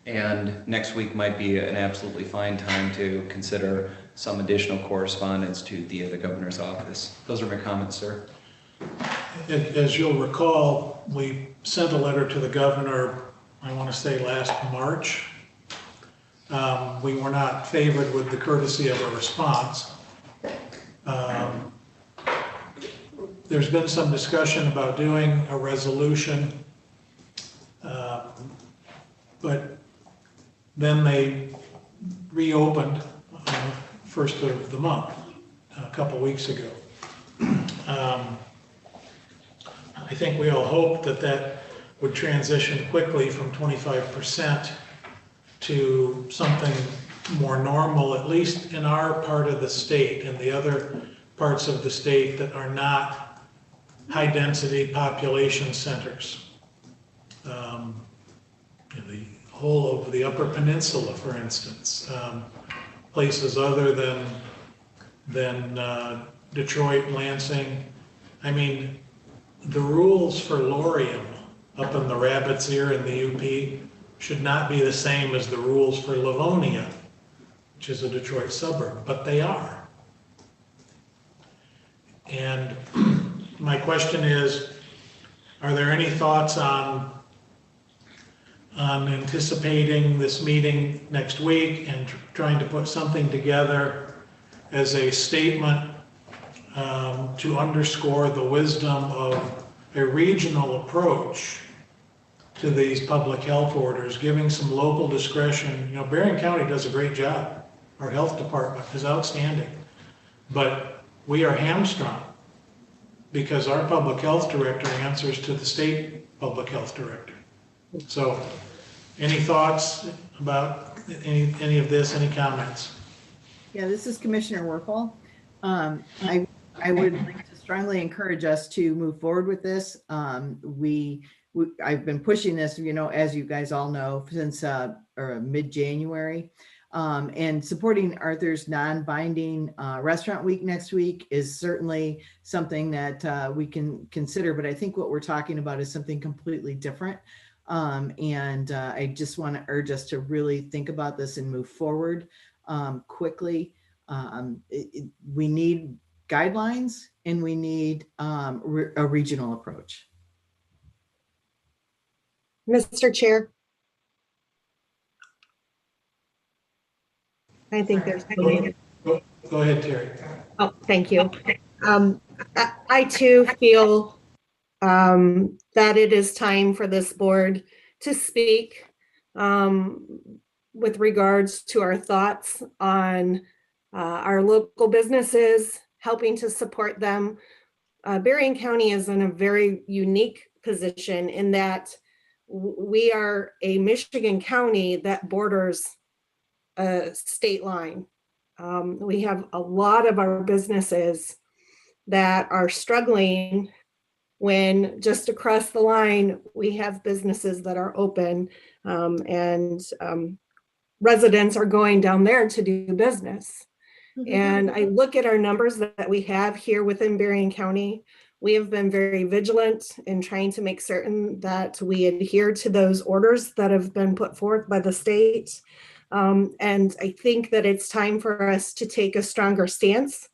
and next week might be an absolutely fine time to consider some additional correspondence to the governor's office. Those are my comments, sir. As you'll recall, we sent a letter to the governor, I want to say last March. We were not favored with the courtesy of a response. There's been some discussion about doing a resolution, but then they reopened first of the month, a couple weeks ago. I think we all hope that that would transition quickly from 25% to something more normal, at least in our part of the state and the other parts of the state that are not high-density population centers. The whole of the Upper Peninsula, for instance, places other than Detroit, Lansing. I mean, the rules for Loriem up in the Rabbit's Ear in the UP should not be the same as the rules for Livonia, which is a Detroit suburb, but they are. And my question is, are there any thoughts on anticipating this meeting next week and trying to put something together as a statement to underscore the wisdom of a regional approach to these public health orders, giving some local discretion? You know, Berrien County does a great job. Our health department is outstanding, but we are hamstrung because our public health director answers to the state public health director. So any thoughts about any of this, any comments? Yeah, this is Commissioner Werfel. I would like to strongly encourage us to move forward with this. I've been pushing this, you know, as you guys all know, since mid-January. And supporting Arthur's non-binding restaurant week next week is certainly something that we can consider, but I think what we're talking about is something completely different. And I just want to urge us to really think about this and move forward quickly. We need guidelines and we need a regional approach. Mr. Chair. I think there's. Go ahead, Terry. Oh, thank you. I too feel that it is time for this board to speak with regards to our thoughts on our local businesses, helping to support them. Berrien County is in a very unique position in that we are a Michigan county that borders a state line. We have a lot of our businesses that are struggling when just across the line, we have businesses that are open and residents are going down there to do business. And I look at our numbers that we have here within Berrien County. We have been very vigilant in trying to make certain that we adhere to those orders that have been put forth by the state. And I think that it's time for us to take a stronger stance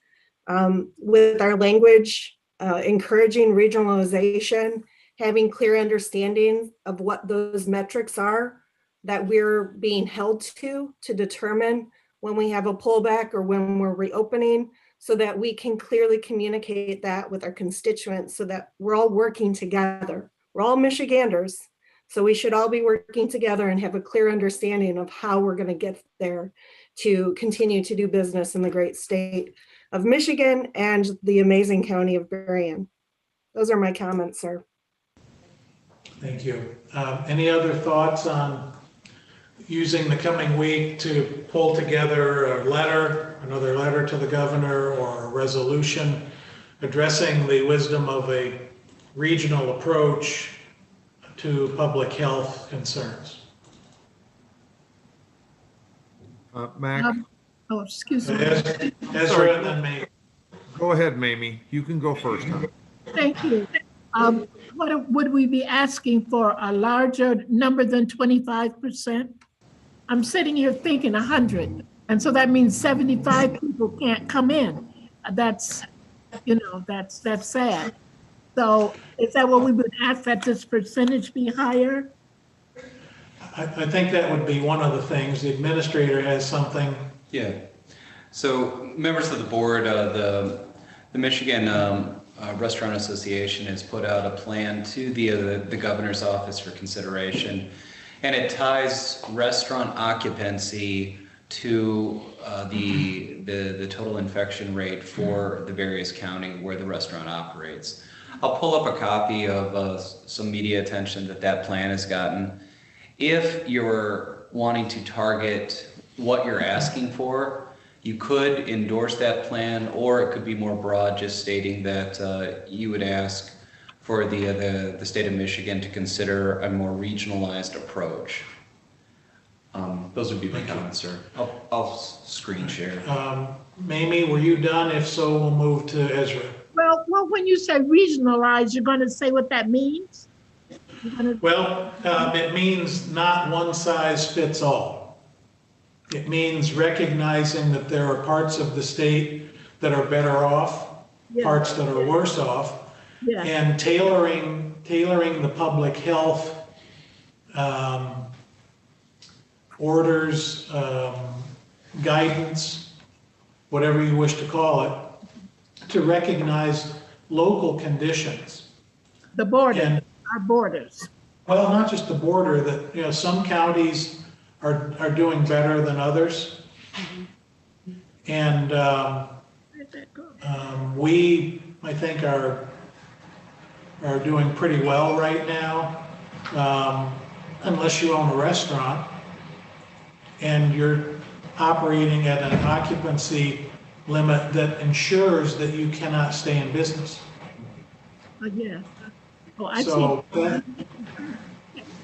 with our language, encouraging regionalization, having clear understanding of what those metrics are that we're being held to determine when we have a pullback or when we're reopening, so that we can clearly communicate that with our constituents so that we're all working together. We're all Michiganders, so we should all be working together and have a clear understanding of how we're going to get there to continue to do business in the great state of Michigan and the amazing county of Berrien. Those are my comments, sir. Thank you. Any other thoughts on using the coming week to pull together a letter, another letter to the governor, or a resolution addressing the wisdom of a regional approach to public health concerns? Mac? Oh, excuse me. Ezra and then me. Go ahead, Mamie. You can go first. Huh? Thank you. What would we be asking for, a larger number than 25%? I'm sitting here thinking 100. And so that means 75 people can't come in. That's, you know, that's sad. So is that what we would ask, that this percentage be higher? I think that would be one of the things. The administrator has something. Yeah. So members of the board, the Michigan Restaurant Association has put out a plan to the governor's office for consideration, and it ties restaurant occupancy to the total infection rate for the various county where the restaurant operates. I'll pull up a copy of some media attention that plan has gotten. If you're wanting to target what you're asking for, you could endorse that plan, or it could be more broad, just stating that you would ask for the state of Michigan to consider a more regionalized approach. Those would be my comments, sir. I'll screen share. Mamie, were you done? If so, we'll move to Ezra. Well, when you say regionalized, you're going to say what that means? Well, it means not one size fits all. It means recognizing that there are parts of the state that are better off, parts that are worse off, and tailoring the public health orders, guidance, whatever you wish to call it, to recognize local conditions. The border, our borders. Well, not just the border, that some counties are doing better than others. And we, I think, are doing pretty well right now, unless you own a restaurant and you're operating at an occupancy limit that ensures that you cannot stay in business. Yeah. Oh, I So see.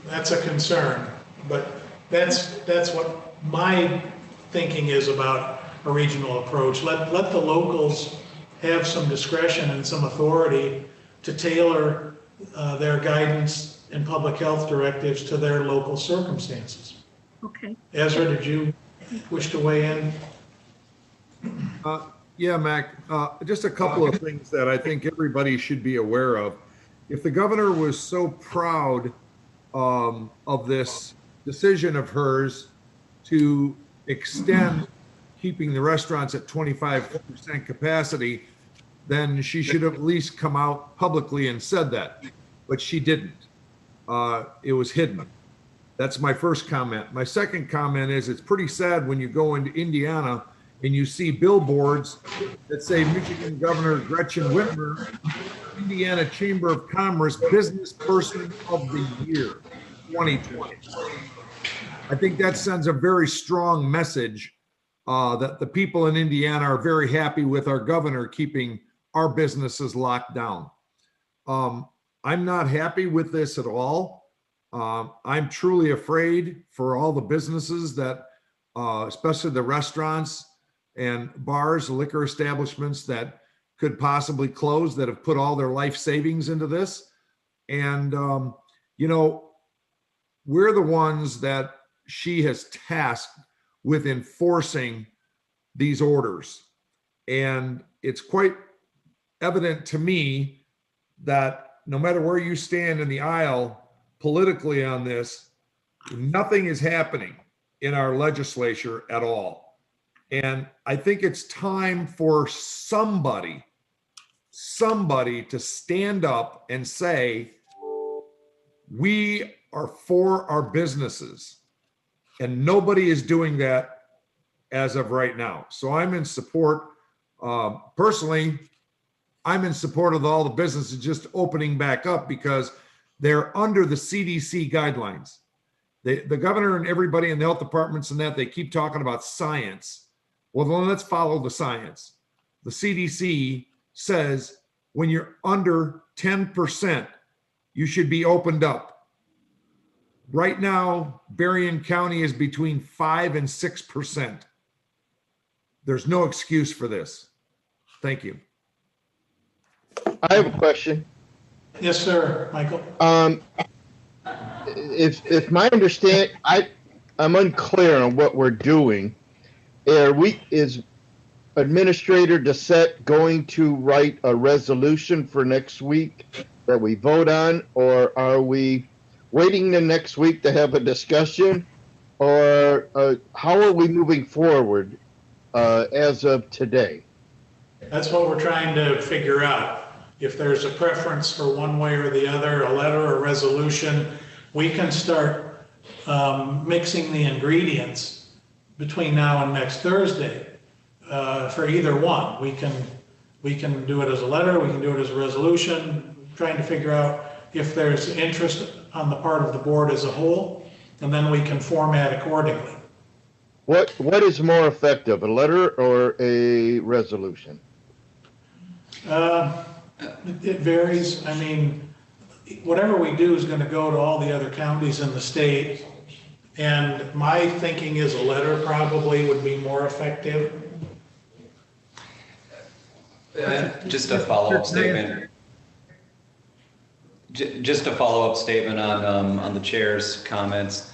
that's a concern, but that's what my thinking is about a regional approach. Let the locals have some discretion and some authority to tailor their guidance and public health directives to their local circumstances. Okay. Ezra, did you wish to weigh in? Yeah, Mac, just a couple of things that I think everybody should be aware of. If the governor was so proud of this decision of hers to extend keeping the restaurants at 25% capacity, then she should have at least come out publicly and said that, but she didn't. It was hidden. That's my first comment. My second comment is it's pretty sad when you go into Indiana and you see billboards that say Michigan Governor Gretchen Whitmer, Indiana Chamber of Commerce Business Person of the Year, 2020. I think that sends a very strong message that the people in Indiana are very happy with our governor keeping our businesses locked down. I'm not happy with this at all. I'm truly afraid for all the businesses that, especially the restaurants and bars, liquor establishments that could possibly close, that have put all their life savings into this. And, we're the ones that she has tasked with enforcing these orders. And it's quite evident to me that no matter where you stand in the aisle politically on this, nothing is happening in our legislature at all. And I think it's time for somebody to stand up and say, we are for our businesses. And nobody is doing that as of right now. So I'm in support, personally, I'm in support of all the businesses just opening back up because they're under the CDC guidelines. The governor and everybody in the health departments and that, they keep talking about science. Well, then let's follow the science. The CDC says when you're under 10%, you should be opened up. Right now, Berrien County is between 5 and 6%. There's no excuse for this. Thank you. I have a question. Yes, sir, Michael. If my understanding, I'm unclear on what we're doing. Is Administrator Doucette going to write a resolution for next week that we vote on, or are we waiting the next week to have a discussion, or how are we moving forward as of today? That's what we're trying to figure out. If there's a preference for one way or the other, a letter or resolution, we can start mixing the ingredients between now and next Thursday for either one. We can do it as a letter, we can do it as a resolution, trying to figure out if there's interest on the part of the board as a whole, and then we can format accordingly. What is more effective, a letter or a resolution? It varies. I mean, whatever we do is going to go to all the other counties in the state. And my thinking is a letter probably would be more effective. Just a follow-up statement. Just a follow-up statement on the chair's comments.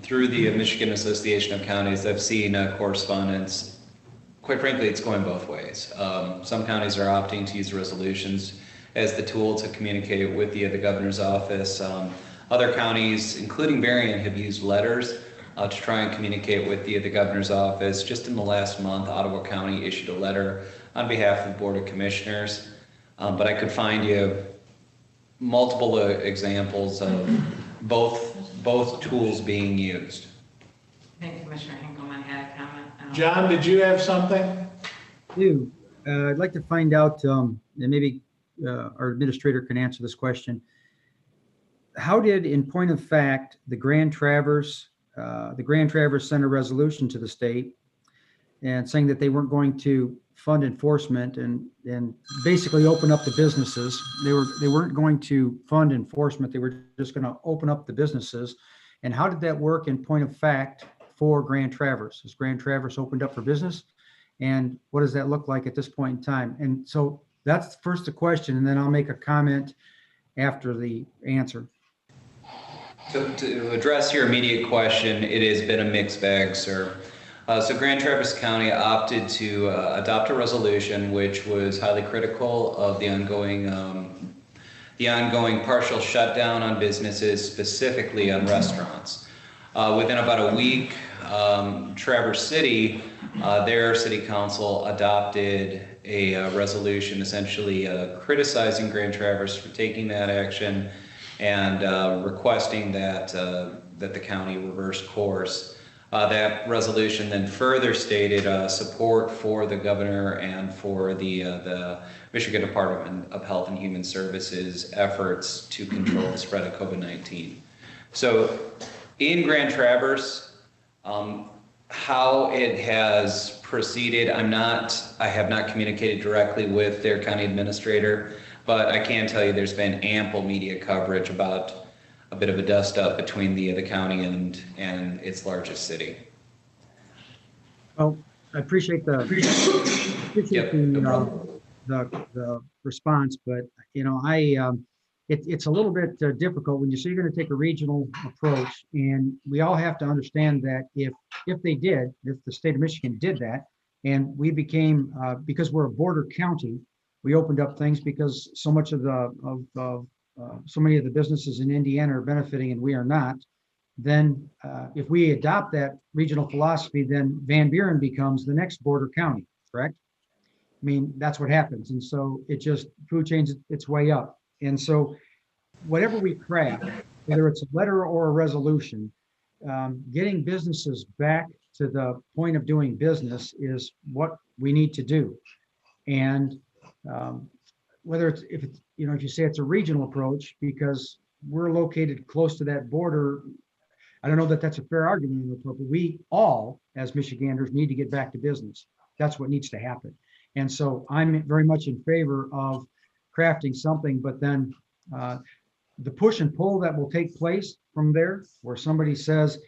Through the Michigan Association of Counties, I've seen correspondence. Quite frankly, it's going both ways. Some counties are opting to use resolutions as the tool to communicate with the governor's office. Other counties, including Berrien, have used letters to try and communicate with the governor's office. Just in the last month, Ottawa County issued a letter on behalf of the Board of Commissioners. But I could find you multiple examples of both tools being used. I think Commissioner Hinkleman had a comment. John, did you have something? I'd like to find out, and maybe our administrator can answer this question. How did, in point of fact, the Grand Traverse sent a resolution to the state and saying that they weren't going to fund enforcement and basically open up the businesses. They weren't going to fund enforcement. They were just going to open up the businesses. And how did that work in point of fact for Grand Traverse? Is Grand Traverse opened up for business? And what does that look like at this point in time? And so that's first the question, and then I'll make a comment after the answer. So to address your immediate question, it has been a mixed bag, sir. So Grand Traverse County opted to adopt a resolution which was highly critical of the ongoing partial shutdown on businesses, specifically on restaurants. Within about a week, Traverse City, their city council adopted a resolution essentially criticizing Grand Traverse for taking that action and requesting that the county reverse course. That resolution then further stated support for the governor and for the Michigan Department of Health and Human Services efforts to control the spread of COVID-19. So in Grand Traverse, how it has proceeded, I have not communicated directly with their county administrator, but I can tell you there's been ample media coverage about a bit of a dust up between the county and its largest city. Well, I appreciate the response, but it's a little bit difficult when you say you're going to take a regional approach, and we all have to understand that if the state of Michigan did that, and we became because we're a border county, we opened up things because so much of so many of the businesses in Indiana are benefiting and we are not. Then if we adopt that regional philosophy, then Van Buren becomes the next border county, correct? I mean, that's what happens. And so food changes its way up. And so whatever we craft, whether it's a letter or a resolution, getting businesses back to the point of doing business is what we need to do. And whether if you say it's a regional approach, because we're located close to that border, I don't know that that's a fair argument, but we all, as Michiganders, need to get back to business. That's what needs to happen. And so I'm very much in favor of crafting something, but then the push and pull that will take place from there, where somebody says,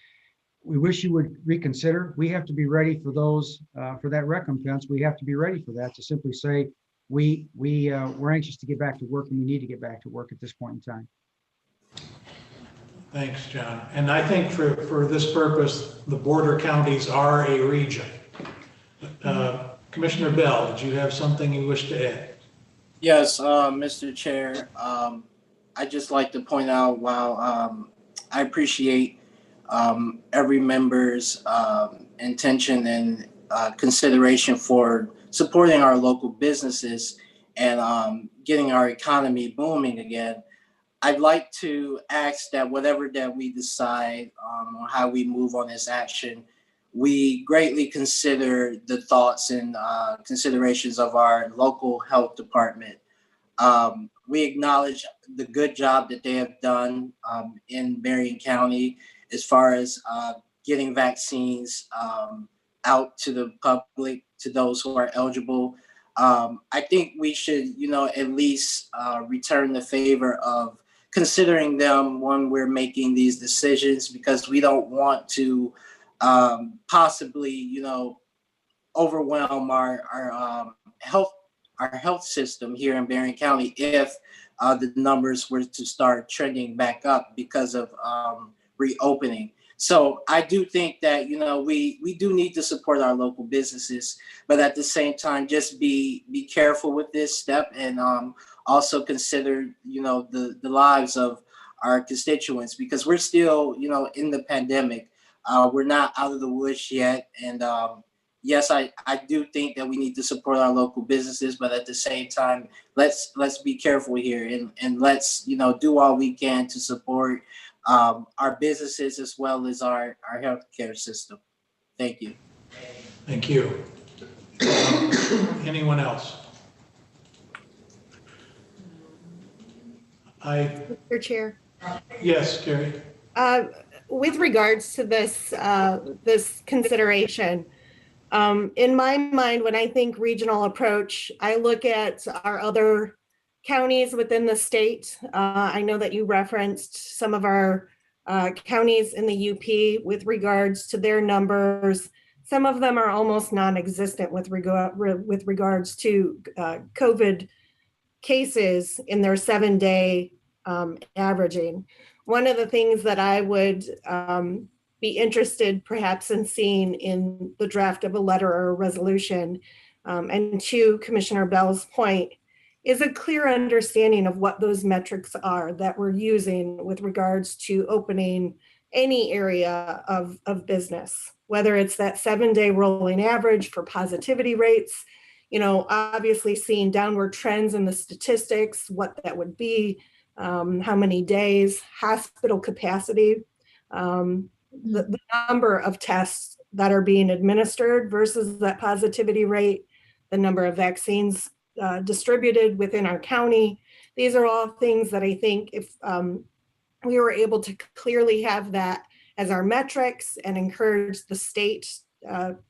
we wish you would reconsider, we have to be ready for those, for that recompense. We have to be ready for that, to simply say, we're anxious to get back to work and we need to get back to work at this point in time. Thanks, John. And I think for this purpose, the border counties are a region. Commissioner Bell, did you have something you wish to add? Yes, Mr. Chair. I'd just like to point out, while I appreciate every member's intention and consideration for supporting our local businesses and getting our economy booming again, I'd like to ask that whatever that we decide on how we move on this action, we greatly consider the thoughts and considerations of our local health department. We acknowledge the good job that they have done in Berrien County as far as getting vaccines out to the public, to those who are eligible. I think we should, at least return the favor of considering them when we're making these decisions, because we don't want to possibly, overwhelm our health system here in Berrien County if the numbers were to start trending back up because of reopening. So I do think that, we do need to support our local businesses, but at the same time, just be careful with this step, and also consider, the lives of our constituents, because we're still, in the pandemic. We're not out of the woods yet. And yes, I do think that we need to support our local businesses, but at the same time, let's be careful here, and let's, do all we can to support our businesses as well as our healthcare system. Thank you. Thank you. Anyone else? Mr. Chair. Yes, Carrie. With regards to this this consideration, in my mind, when I think regional approach, I look at our other counties within the state. I know that you referenced some of our counties in the UP with regards to their numbers. Some of them are almost non-existent with regards to COVID cases in their 7-day averaging. One of the things that I would be interested perhaps in seeing in the draft of a letter or a resolution, and to Commissioner Bell's point, is a clear understanding of what those metrics are that we're using with regards to opening any area of business, whether it's that 7-day rolling average for positivity rates, obviously seeing downward trends in the statistics, what that would be, how many days, hospital capacity, the number of tests that are being administered versus that positivity rate, the number of vaccines distributed within our county. These are all things that I think if we were able to clearly have that as our metrics and encourage the state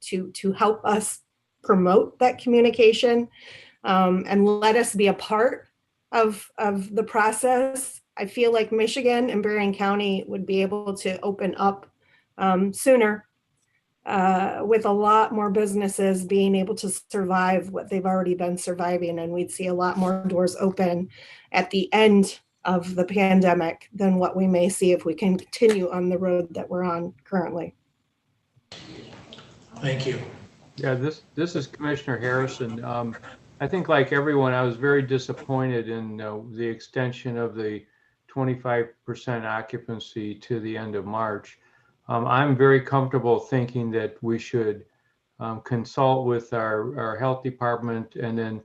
to help us promote that communication and let us be a part of the process, I feel like Michigan and Berrien County would be able to open up sooner with a lot more businesses being able to survive what they've already been surviving. And we'd see a lot more doors open at the end of the pandemic than what we may see if we can continue on the road that we're on currently. Thank you. Yeah, this is Commissioner Harrison. I think like everyone, I was very disappointed in the extension of the 25% occupancy to the end of March. I'm very comfortable thinking that we should consult with our health department. And then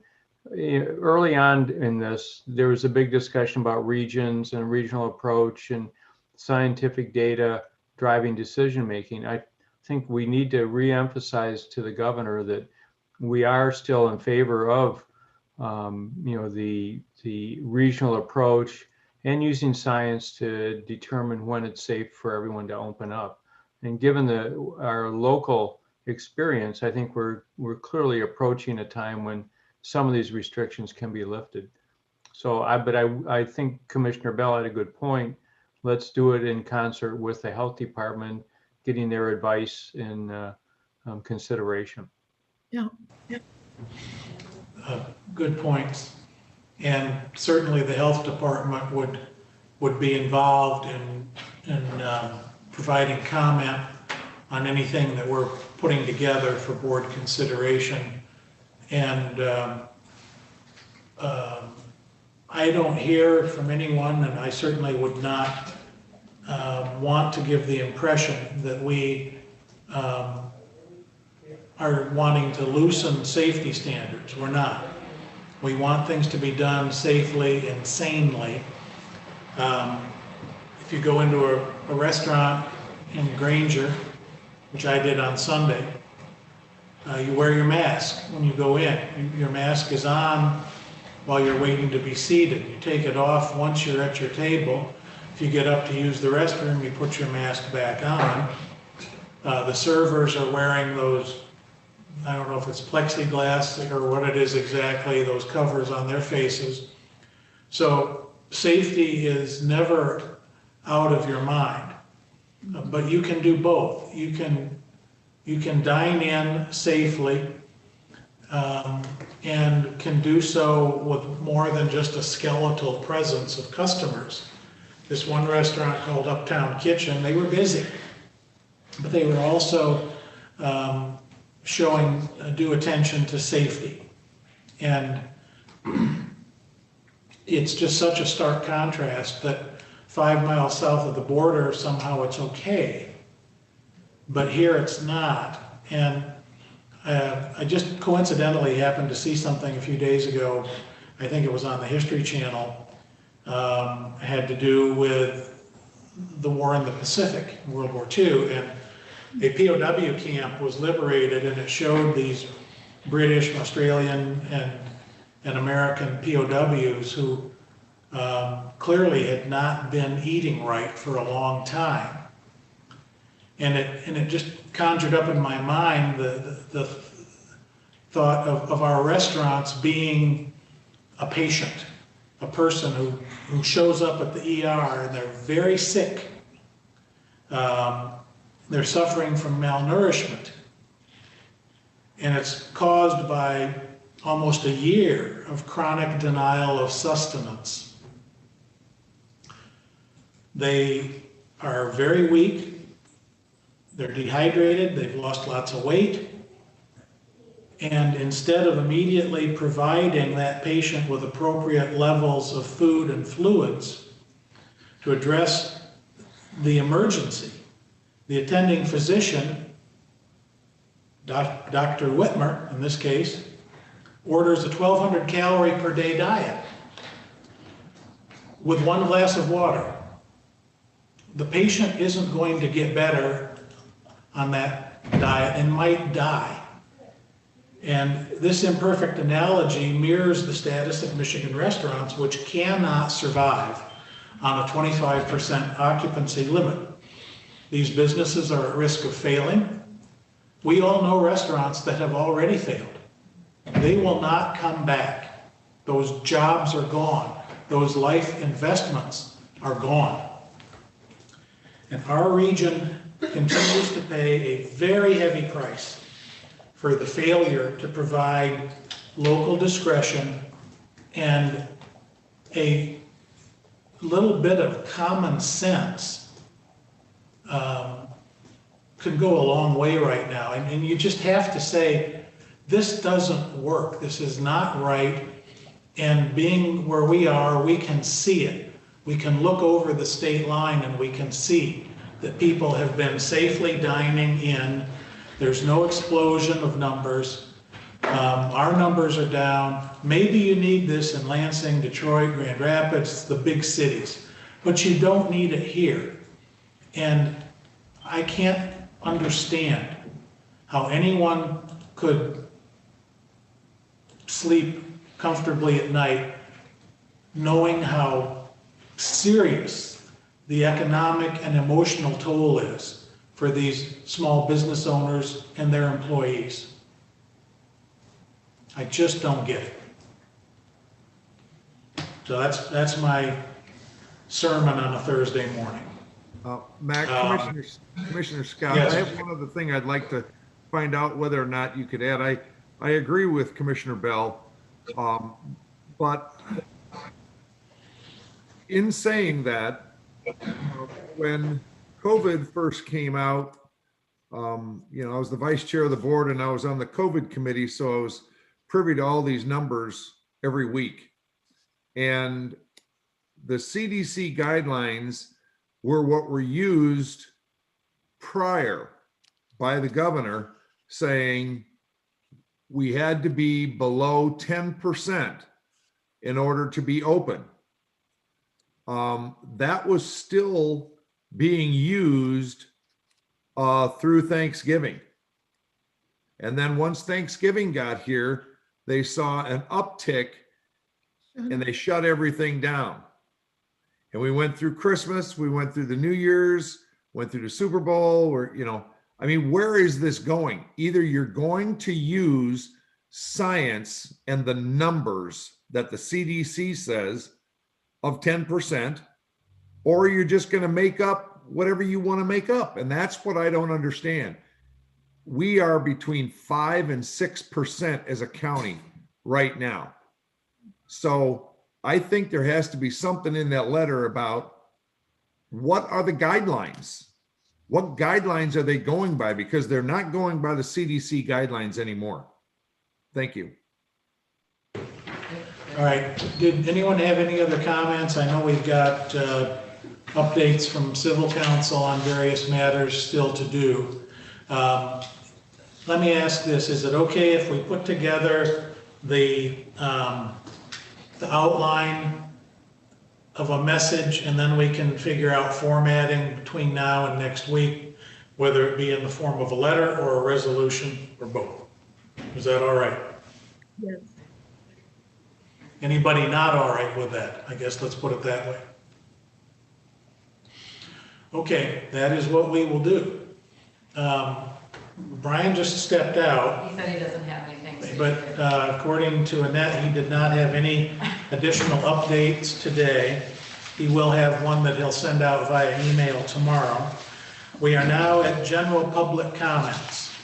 early on in this, there was a big discussion about regions and regional approach and scientific data driving decision-making. I think we need to re-emphasize to the governor that we are still in favor of the regional approach and using science to determine when it's safe for everyone to open up. And given our local experience, I think we're clearly approaching a time when some of these restrictions can be lifted. So I think Commissioner Bell had a good point. Let's do it in concert with the health department, getting their advice in consideration. Yeah. Good points. And certainly the health department would be involved in providing comment on anything that we're putting together for board consideration. And I don't hear from anyone, and I certainly would not want to give the impression that we are wanting to loosen safety standards. We're not. We want things to be done safely and sanely. If you go into a restaurant in Granger, which I did on Sunday, you wear your mask when you go in. Your mask is on while you're waiting to be seated. You take it off once you're at your table. If you get up to use the restroom, you put your mask back on. The servers are wearing those, I don't know if it's plexiglass or what it is exactly, those covers on their faces. So safety is never out of your mind, but you can do both. You can dine in safely and can do so with more than just a skeletal presence of customers. This one restaurant called Uptown Kitchen, they were busy, but they were also showing due attention to safety. And it's just such a stark contrast that 5 miles south of the border, somehow it's okay, but here it's not. And I just coincidentally happened to see something a few days ago, I think it was on the History Channel, had to do with the war in the Pacific, World War II, and a POW camp was liberated, and it showed these British, Australian, and American POWs who clearly had not been eating right for a long time. And it just conjured up in my mind the thought of our restaurants being a patient, a person who shows up at the ER and they're very sick. They're suffering from malnourishment. And it's caused by almost a year of chronic denial of sustenance. They are very weak. They're dehydrated, they've lost lots of weight, and instead of immediately providing that patient with appropriate levels of food and fluids to address the emergency, the attending physician, Dr. Whitmer in this case, orders a 1,200 calorie per day diet with 1 glass of water. The patient isn't going to get better on that diet and might die. And this imperfect analogy mirrors the status of Michigan restaurants, which cannot survive on a 25% occupancy limit. These businesses are at risk of failing. We all know restaurants that have already failed. They will not come back. Those jobs are gone. Those life investments are gone. And our region continues to pay a very heavy price for the failure to provide local discretion and a little bit of common sense can go a long way right now. And you just have to say, this doesn't work. This is not right. And being where we are, we can see it. We can look over the state line and we can see that people have been safely dining in. There's no explosion of numbers. Our numbers are down. Maybe you need this in Lansing, Detroit, Grand Rapids, the big cities, but you don't need it here. And I can't understand how anyone could sleep comfortably at night knowing how serious the economic and emotional toll is for these small business owners and their employees. I just don't get it. So that's my sermon on a Thursday morning. Mac, Commissioner Scott, yes. I have one other thing I'd like to find out whether or not you could add. I agree with Commissioner Bell, but in saying that, when COVID first came out, I was the vice chair of the board and I was on the COVID committee, so I was privy to all these numbers every week. And the CDC guidelines were what were used prior by the governor, saying we had to be below 10% in order to be open. that was still being used through Thanksgiving. And then once Thanksgiving got here, they saw an uptick and they shut everything down. And we went through Christmas, we went through the New Year's, went through the Super Bowl, or, you know, I mean, where is this going? Either you're going to use science and the numbers that the CDC says of 10%, or you're just going to make up whatever you want to make up. And that's what I don't understand. We are between 5 and 6% as a county right now. So I think there has to be something in that letter about what are the guidelines? What guidelines are they going by? Because they're not going by the CDC guidelines anymore. Thank you. All right, did anyone have any other comments? I know we've got updates from civil council on various matters still to do. Let me ask this, is it okay if we put together the outline of a message and then we can figure out formatting between now and next week, whether it be in the form of a letter or a resolution or both? Is that all right? Yes. Anybody not all right with that? I guess let's put it that way. Okay, that is what we will do. Brian just stepped out. He said he doesn't have anything. But according to Annette, he did not have any additional updates today. He will have one that he'll send out via email tomorrow. We are now at general public comments.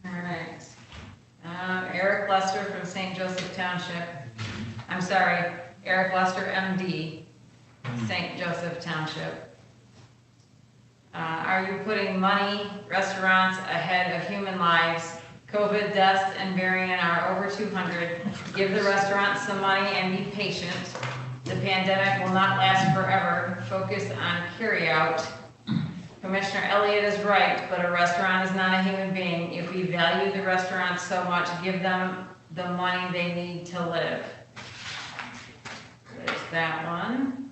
All right. Eric Lester from St. Joseph Township. I'm sorry, Eric Lester, MD, St. Joseph Township. Are you putting money, restaurants ahead of human lives? COVID deaths in Berrien are over 200. Give the restaurants some money and be patient. The pandemic will not last forever. Focus on carryout. Commissioner Elliott is right, but a restaurant is not a human being. If we value the restaurants so much, give them the money they need to live. There's that one.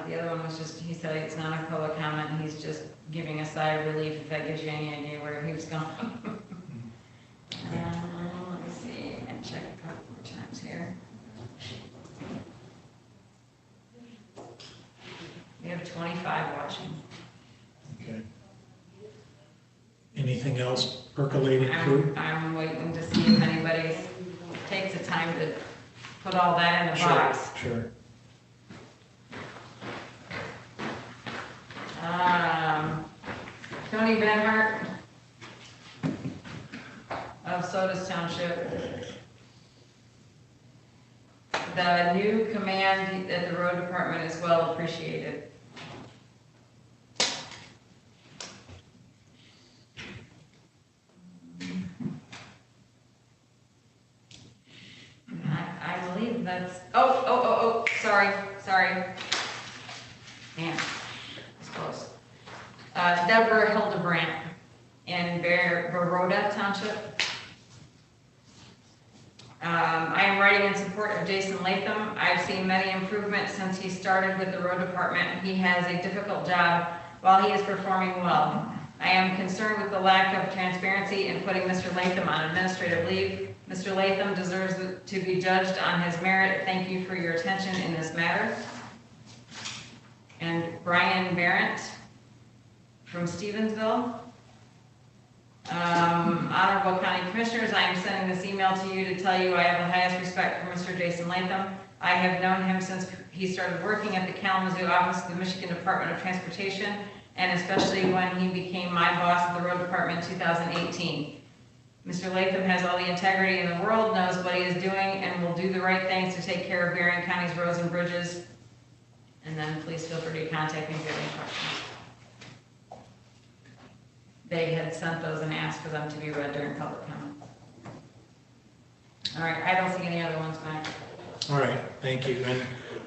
The other one was just, he said it's not a public comment, he's just giving a sigh of relief, if that gives you any idea where he was going. Let me see, and check a couple more times here. We have 25 watching. Okay. Anything else percolating through? I'm waiting to see if anybody takes the time to put all that in the box. Sure. Tony Benhart of Sodas Township. The new command at the road department is well appreciated. I believe that's, sorry. Man, it's close. Deborah Hildebrandt in Baroda Township. I am writing in support of Jason Latham. I've seen many improvements since he started with the road department. He has a difficult job while he is performing well. I am concerned with the lack of transparency in putting Mr. Latham on administrative leave. Mr. Latham deserves to be judged on his merit. Thank you for your attention in this matter. And Brian Barrett from Stevensville. Honorable County Commissioners, I am sending this email to you to tell you I have the highest respect for Mr. Jason Latham. I have known him since he started working at the Kalamazoo office of the Michigan Department of Transportation, and especially when he became my boss at the road department in 2018. Mr. Latham has all the integrity in the world, knows what he is doing, and will do the right things to take care of Berrien County's roads and bridges. And then please feel free to contact me if you have any questions. They had sent those and asked for them to be read during public comment. All right, I don't see any other ones, Mike. All right, thank you. And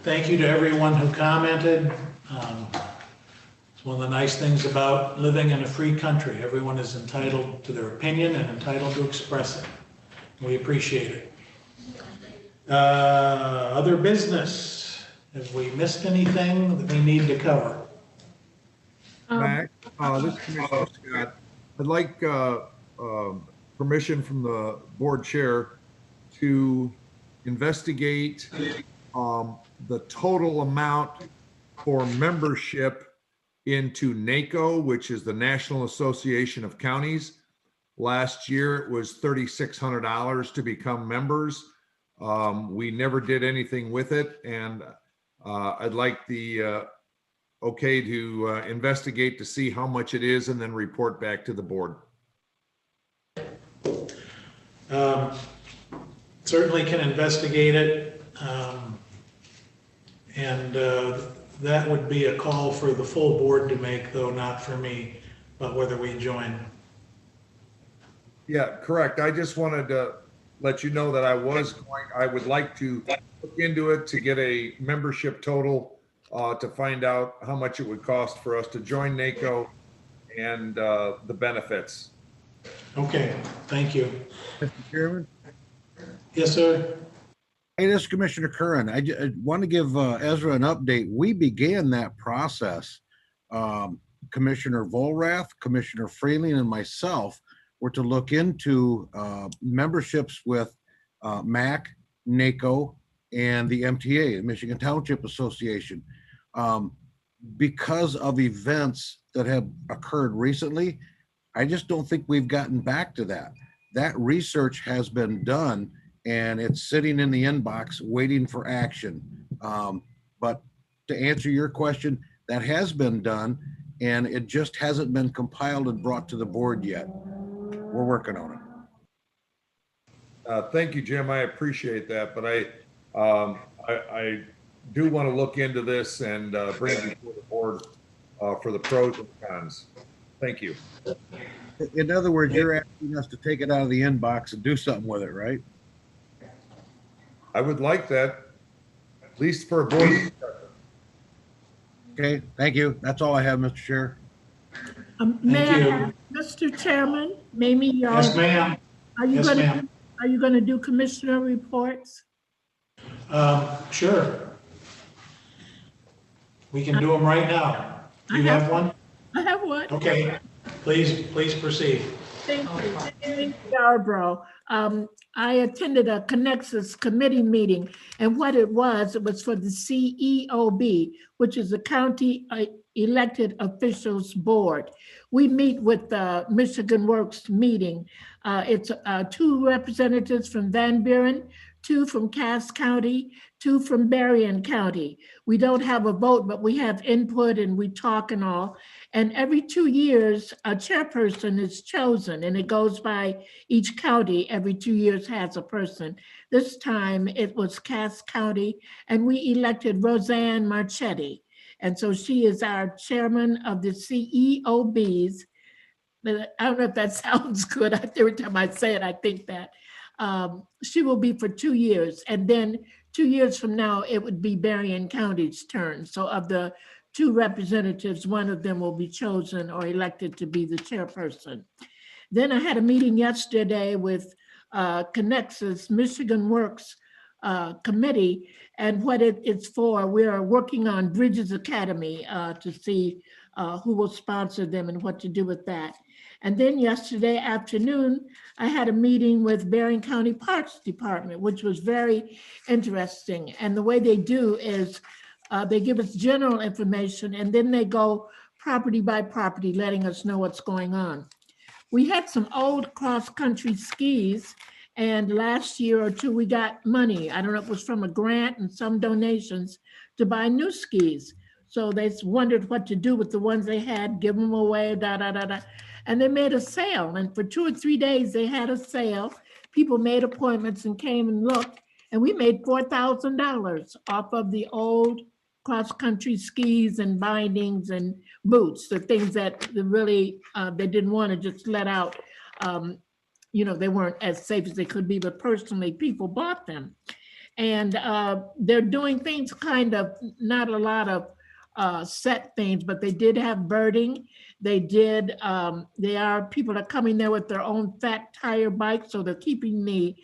thank you to everyone who commented. It's one of the nice things about living in a free country. Everyone is entitled to their opinion and entitled to express it. We appreciate it. Other business. Have we missed anything that we need to cover? Mac, this is Commissioner Scott. I'd like permission from the board chair to investigate the total amount for membership into NACO, which is the National Association of Counties. Last year, it was $3,600 to become members. We never did anything with it, and I'd like the okay to investigate to see how much it is and then report back to the board. Certainly can investigate it. And that would be a call for the full board to make, though not for me, but whether we join. Yeah, correct. I just wanted to let you know that I would like to look into it to get a membership total to find out how much it would cost for us to join NACO and the benefits. Okay, thank you. Mr. Chairman? Yes, sir. Hey, this is Commissioner Curran. I want to give Ezra an update. We began that process. Commissioner Volrath, Commissioner Freeling, and myself were to look into memberships with MAC, NACO, and the MTA, the Michigan Township Association. Because of events that have occurred recently, I just don't think we've gotten back to that. That research has been done and it's sitting in the inbox waiting for action. But to answer your question, that has been done and it just hasn't been compiled and brought to the board yet. We're working on it. Thank you, Jim. I appreciate that, but I do want to look into this and bring it before the board for the pros and cons. Thank you. In other words, you're asking us to take it out of the inbox and do something with it, right? I would like that, at least for a board. Okay, thank you. That's all I have, Mr. Chair. May I have, Mr. Chairman, maybe Yes, ma'am. Are you Yes, going ma'am. to, are you going to do commissioner reports? Sure. We can do them right now. Do you have one? I have one. Okay, please proceed. Thank you. Amy Yarbrough. I attended a Connexus committee meeting, and what it was for the CEOB, which is the County Elected Officials Board. We meet with the Michigan Works meeting. It's 2 representatives from Van Buren, 2 from Cass County, 2 from Berrien County. We don't have a vote, but we have input and we talk and all. And every 2 years, a chairperson is chosen and it goes by each county. Every 2 years has a person. This time it was Cass County and we elected Roseanne Marchetti. And so she is our chairman of the CEOBs. But I don't know if that sounds good. Every time I say it, I think that. She will be for 2 years. And then 2 years from now, it would be Berrien County's turn. So of the 2 representatives, one of them will be chosen or elected to be the chairperson. Then I had a meeting yesterday with Connexus Michigan Works committee, and what it's for, we are working on Bridges Academy to see who will sponsor them and what to do with that. And then yesterday afternoon, I had a meeting with Berrien County Parks Department, which was very interesting. And the way they do is they give us general information and then they go property by property, letting us know what's going on. We had some old cross-country skis, and last year or 2, we got money. I don't know if it was from a grant and some donations to buy new skis. So they wondered what to do with the ones they had, give them away, And they made a sale, and for 2 or 3 days, they had a sale. People made appointments and came and looked, and we made $4,000 off of the old cross-country skis and bindings and boots, the things that really, they didn't want to just let out. You know, they weren't as safe as they could be, but personally, people bought them. And they're doing things kind of, not a lot of set things, but they did have birding. They did, people are coming there with their own fat tire bikes, so they're keeping the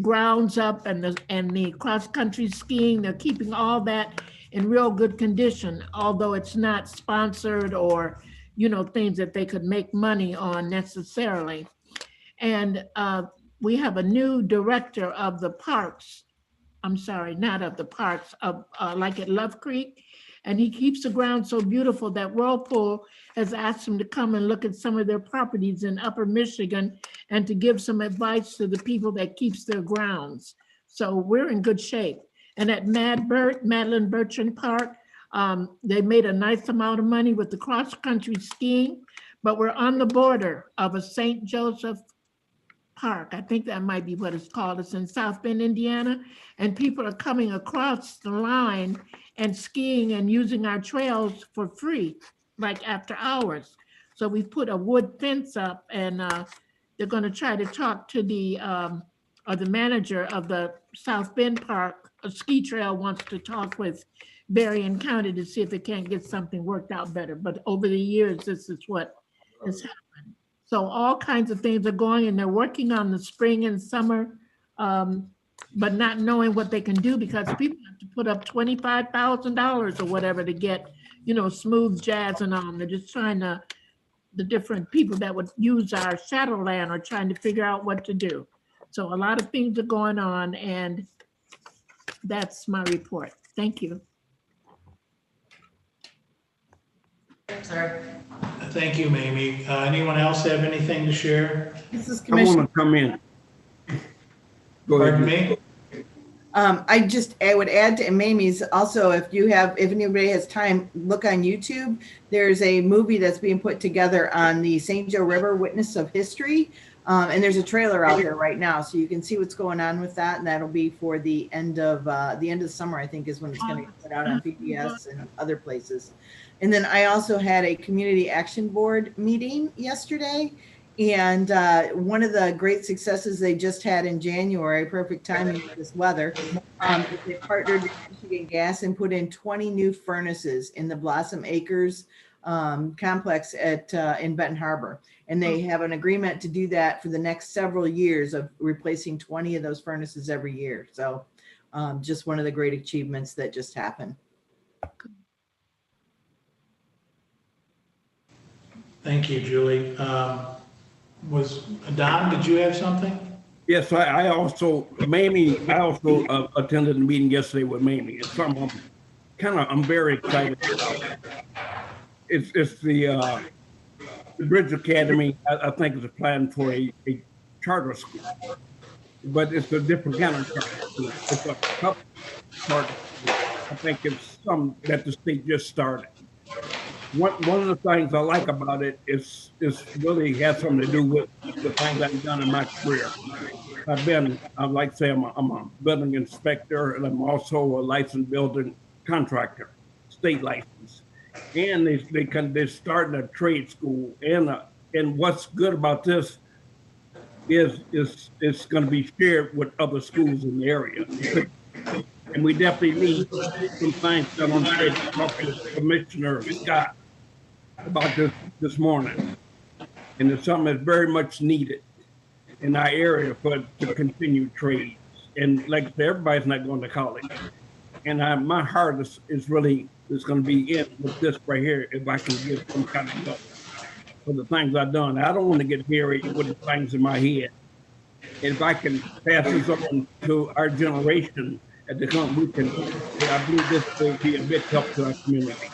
grounds up and the cross-country skiing. They're keeping all that in real good condition, although it's not sponsored or, things that they could make money on necessarily. And we have a new director of the parks. I'm sorry, not of the parks, of like at Love Creek. And he keeps the ground so beautiful that Whirlpool has asked him to come and look at some of their properties in Upper Michigan and to give some advice to the people that keeps their grounds. So we're in good shape. And at Madeline Bertrand Park, they made a nice amount of money with the cross-country skiing, but we're on the border of a St. Joseph Park. I think that might be what it's called. It's in South Bend, Indiana. And people are coming across the line and skiing and using our trails for free, like after hours. So we put a wood fence up, and they're going to try to talk to the manager of the South Bend Park. A ski trail wants to talk with Berrien County to see if they can't get something worked out better. But over the years, this is what has happened. So all kinds of things are going, and they're working on the spring and summer, but not knowing what they can do because people have to put up $25,000 or whatever to get, smooth jazz and all. They're just trying to, the different people that would use our Shadowland are trying to figure out what to do. So a lot of things are going on, and that's my report. Thank you. Sir. Thank you, Mamie. Anyone else have anything to share? This is I want Commissioner. to come in. Go ahead. Pardon me? I would add to Mamie's also, if anybody has time, look on YouTube. There's a movie that's being put together on the St. Joe River Witness of History. And there's a trailer out there right now, so you can see what's going on with that. And that'll be for the end of the summer, I think, is when it's going to get put out on PBS and other places. And then I also had a community action board meeting yesterday. And one of the great successes they just had in January, perfect timing with this weather, they partnered with Michigan Gas and put in 20 new furnaces in the Blossom Acres complex in Benton Harbor. And they have an agreement to do that for the next several years of replacing 20 of those furnaces every year. So just one of the great achievements that just happened. Thank you, Julie. Was Don, did you have something? Yes, I also attended the meeting yesterday with Mamie. It's something I'm very excited about. It's the Bridge Academy. I think is a plan for a charter school, but it's a different kind of charter school. It's a public charter school. I think it's something that the state just started. One of the things I like about it is really has something to do with the things I've done in my career. I'm a building inspector, and I'm also a licensed building contractor, state license. And they're starting a trade school. And what's good about this is it's going to be shared with other schools in the area. And we definitely need some things done on trade. Talking to Commissioner Scott about this morning, and it's something that's very much needed in our area to continue trades. And like I said, everybody's not going to college, and my heart is going to be in with this right here if I can get some kind of help for the things I've done. I don't want to get buried with the things in my head. And if I can pass this on to our generation at the company, I believe this will be a big help to our community.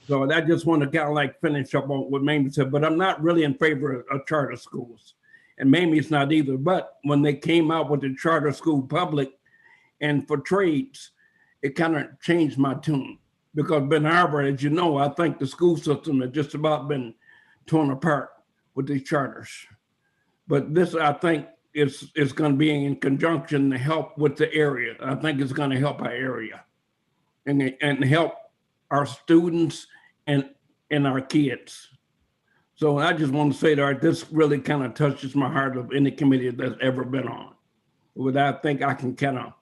So I just want to kind of like finish up on what Mamie said, but I'm not really in favor of charter schools. And Mamie's not either. But when they came out with the charter school public and for trades, it kind of changed my tune. Because Benton Harbor, as you know, I think the school system has just about been torn apart with these charters. But this, I think, is going to be in conjunction to help with the area. I think it's going to help our area and help our students and our kids. So I just want to say that this really kind of touches my heart of any committee that's ever been on. where I think I can kind of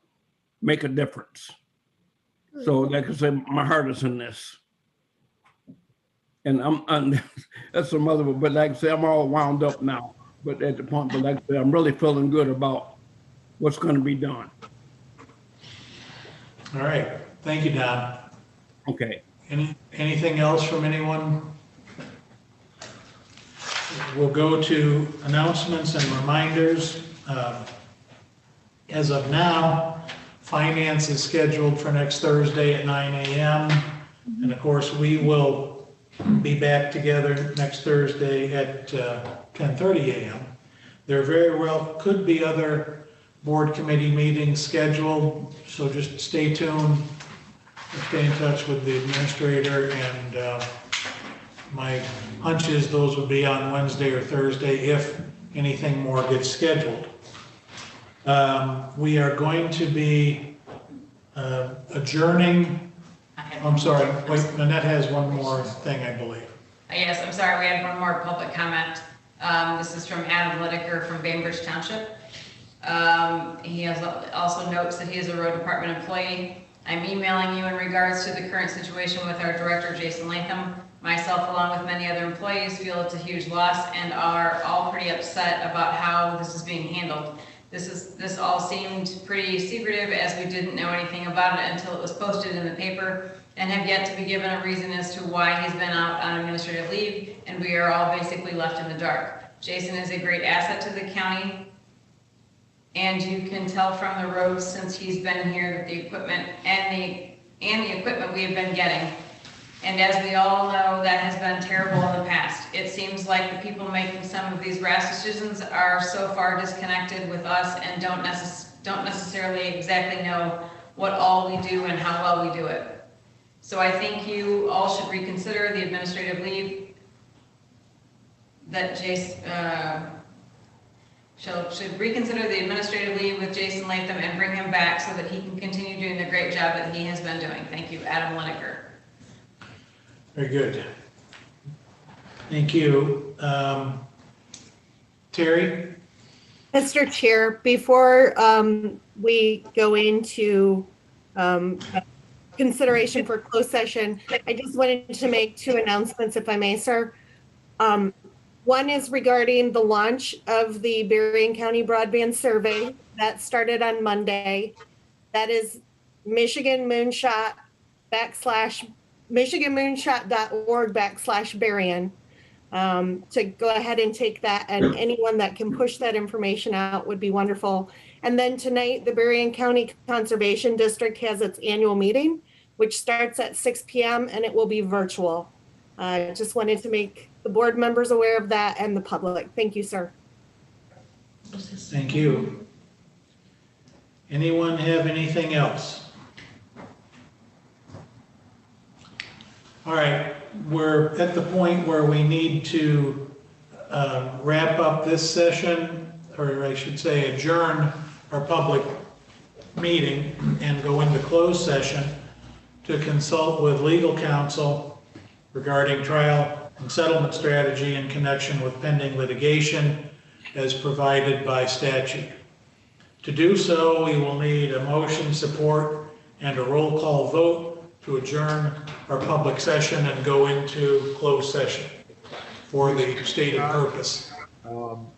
make a difference. So like I said, my heart is in this. And I'm that's some other, but like I said, I'm all wound up now. But at the point, but like I said, I'm really feeling good about what's going to be done. All right, thank you, Don. Okay. Anything else from anyone? We'll go to announcements and reminders. As of now, finance is scheduled for next Thursday at 9 a.m. And of course, we will be back together next Thursday at 10:30 a.m. There very well could be other board committee meetings scheduled, so just stay tuned, stay in touch with the administrator, and my hunch is those would be on Wednesday or Thursday if anything more gets scheduled. We are going to be adjourning. I'm sorry, wait, Nanette has one more thing, I believe. Yes, I'm sorry, we had one more public comment. This is from Adam Lideker from Bainbridge Township. He has also notes that he is a road department employee. I'm emailing you in regards to the current situation with our director, Jason Latham. Myself, along with many other employees, feel it's a huge loss and are all pretty upset about how this is being handled. This all seemed pretty secretive, as we didn't know anything about it until it was posted in the paper, and have yet to be given a reason as to why he's been out on administrative leave, and we are all basically left in the dark. Jason is a great asset to the county, and you can tell from the roads since he's been here that the equipment and the equipment we have been getting. And as we all know, that has been terrible in the past. It seems like the people making some of these rash decisions are so far disconnected with us and don't necessarily exactly know what all we do and how well we do it. So I think you all should reconsider the administrative leave that Jason should reconsider the administrative leave with Jason Latham and bring him back so that he can continue doing the great job that he has been doing. Thank you, Adam Lineker. Very good. Thank you. Terry? Mr. Chair, before we go into consideration for closed session, I just wanted to make two announcements, if I may, sir. One is regarding the launch of the Berrien County Broadband Survey that started on Monday. That is michiganmoonshot.org/Berrien. To go ahead and take that, and anyone that can push that information out would be wonderful. And then tonight, the Berrien County Conservation District has its annual meeting, which starts at 6 p.m. and it will be virtual. Just wanted to make the board members aware of that and the public. Thank you, sir. Thank you. Anyone have anything else? All right, we're at the point where we need to wrap up this session, or I should say adjourn our public meeting and go into closed session to consult with legal counsel regarding trial and settlement strategy in connection with pending litigation as provided by statute. To do so, we will need a motion, support, and a roll call vote to adjourn our public session and go into closed session for the stated purpose.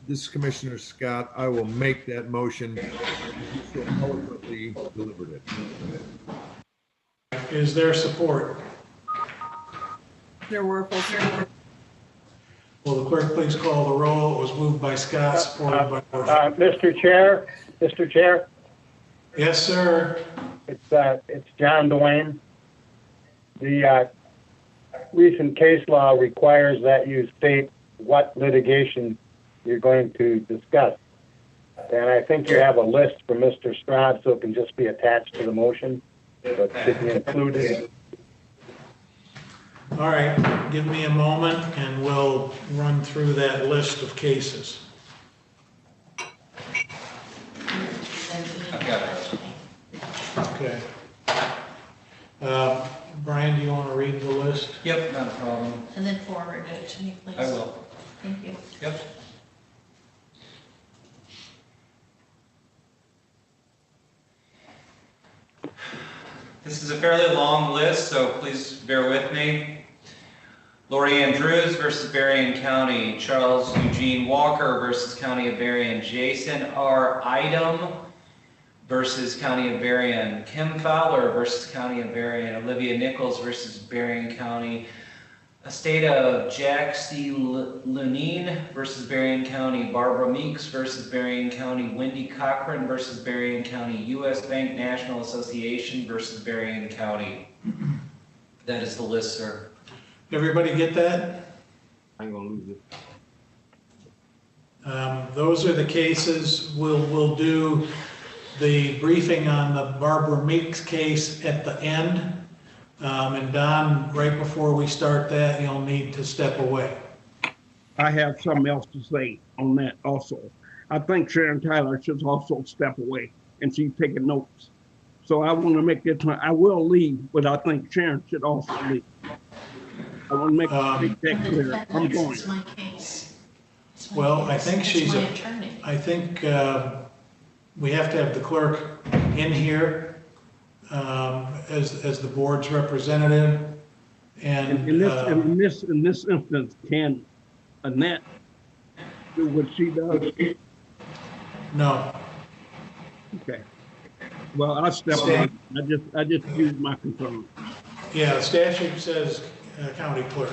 This is Commissioner Scott. I will make that motion. You so eloquently delivered it. Is there support? There were folks. Will the clerk please call the roll? It was moved by Scott, supported by Murphy. Mr. Chair. Yes, sir. It's John Dwayne. The recent case law requires that you state what litigation you're going to discuss. And I think you have a list for Mr. Stroud, so it can just be attached to the motion, but should be included. All right, give me a moment and we'll run through that list of cases. I've got it. Okay. Brian, do you want to read the list? Yep, not a problem. And then forward it to me, please. I will. Thank you. Yep. This is a fairly long list, so please bear with me. Lori Ann Drews versus Berrien County, Charles Eugene Walker versus County of Berrien, Jason R. Idem versus County of Berrien, Kim Fowler versus County of Berrien, Olivia Nichols versus Berrien County, Estate of Jack C. Lunine versus Berrien County, Barbara Meeks versus Berrien County, Wendy Cochran versus Berrien County, U.S. Bank National Association versus Berrien County. That is the list, sir. Everybody get that? I'm gonna lose it. Those are the cases. We'll do the briefing on the Barbara Meeks case at the end. And Don, right before we start that, you'll need to step away. I have something else to say on that also. I think Sharon Tyler should also step away and she's taking notes. So I want to make that point. I will leave, but I think Sharon should also leave. I want to make that clear. I'm going. It's my case. It's my Well, I case. think It's she's my a- attorney. I think we have to have the clerk in here as the board's representative. And In this instance, can Annette do what she does? no, Okay. Well, I'll step away. I just used my concern. yeah, the statute says county clerk,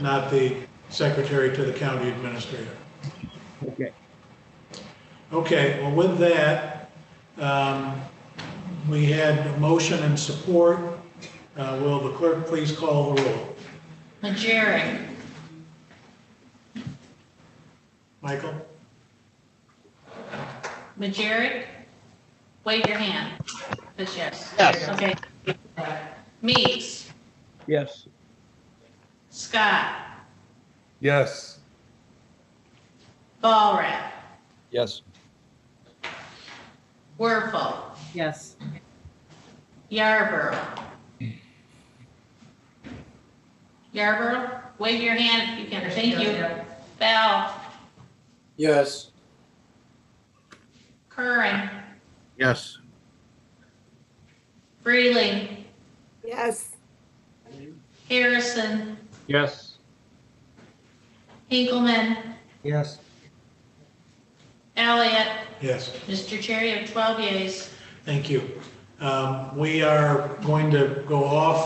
not the secretary to the county administrator. Okay. Okay, well, with that, we had a motion and support. Will the clerk please call the roll? Majeri, Michael? Majeri, wave your hand. That's yes. Yes. Okay. Meeks, Yes. Scott, Yes. Ballrat, Yes. Werfel, Yes. Yarborough. Yarborough, wave your hand if you can. Thank you. Bell, Yes. Curran, Yes. Freeling, Yes. Harrison, Yes. Hinkleman, Yes. Elliott. Yes. Mr. Chair, you have 12 yeas. Thank you. We are going to go off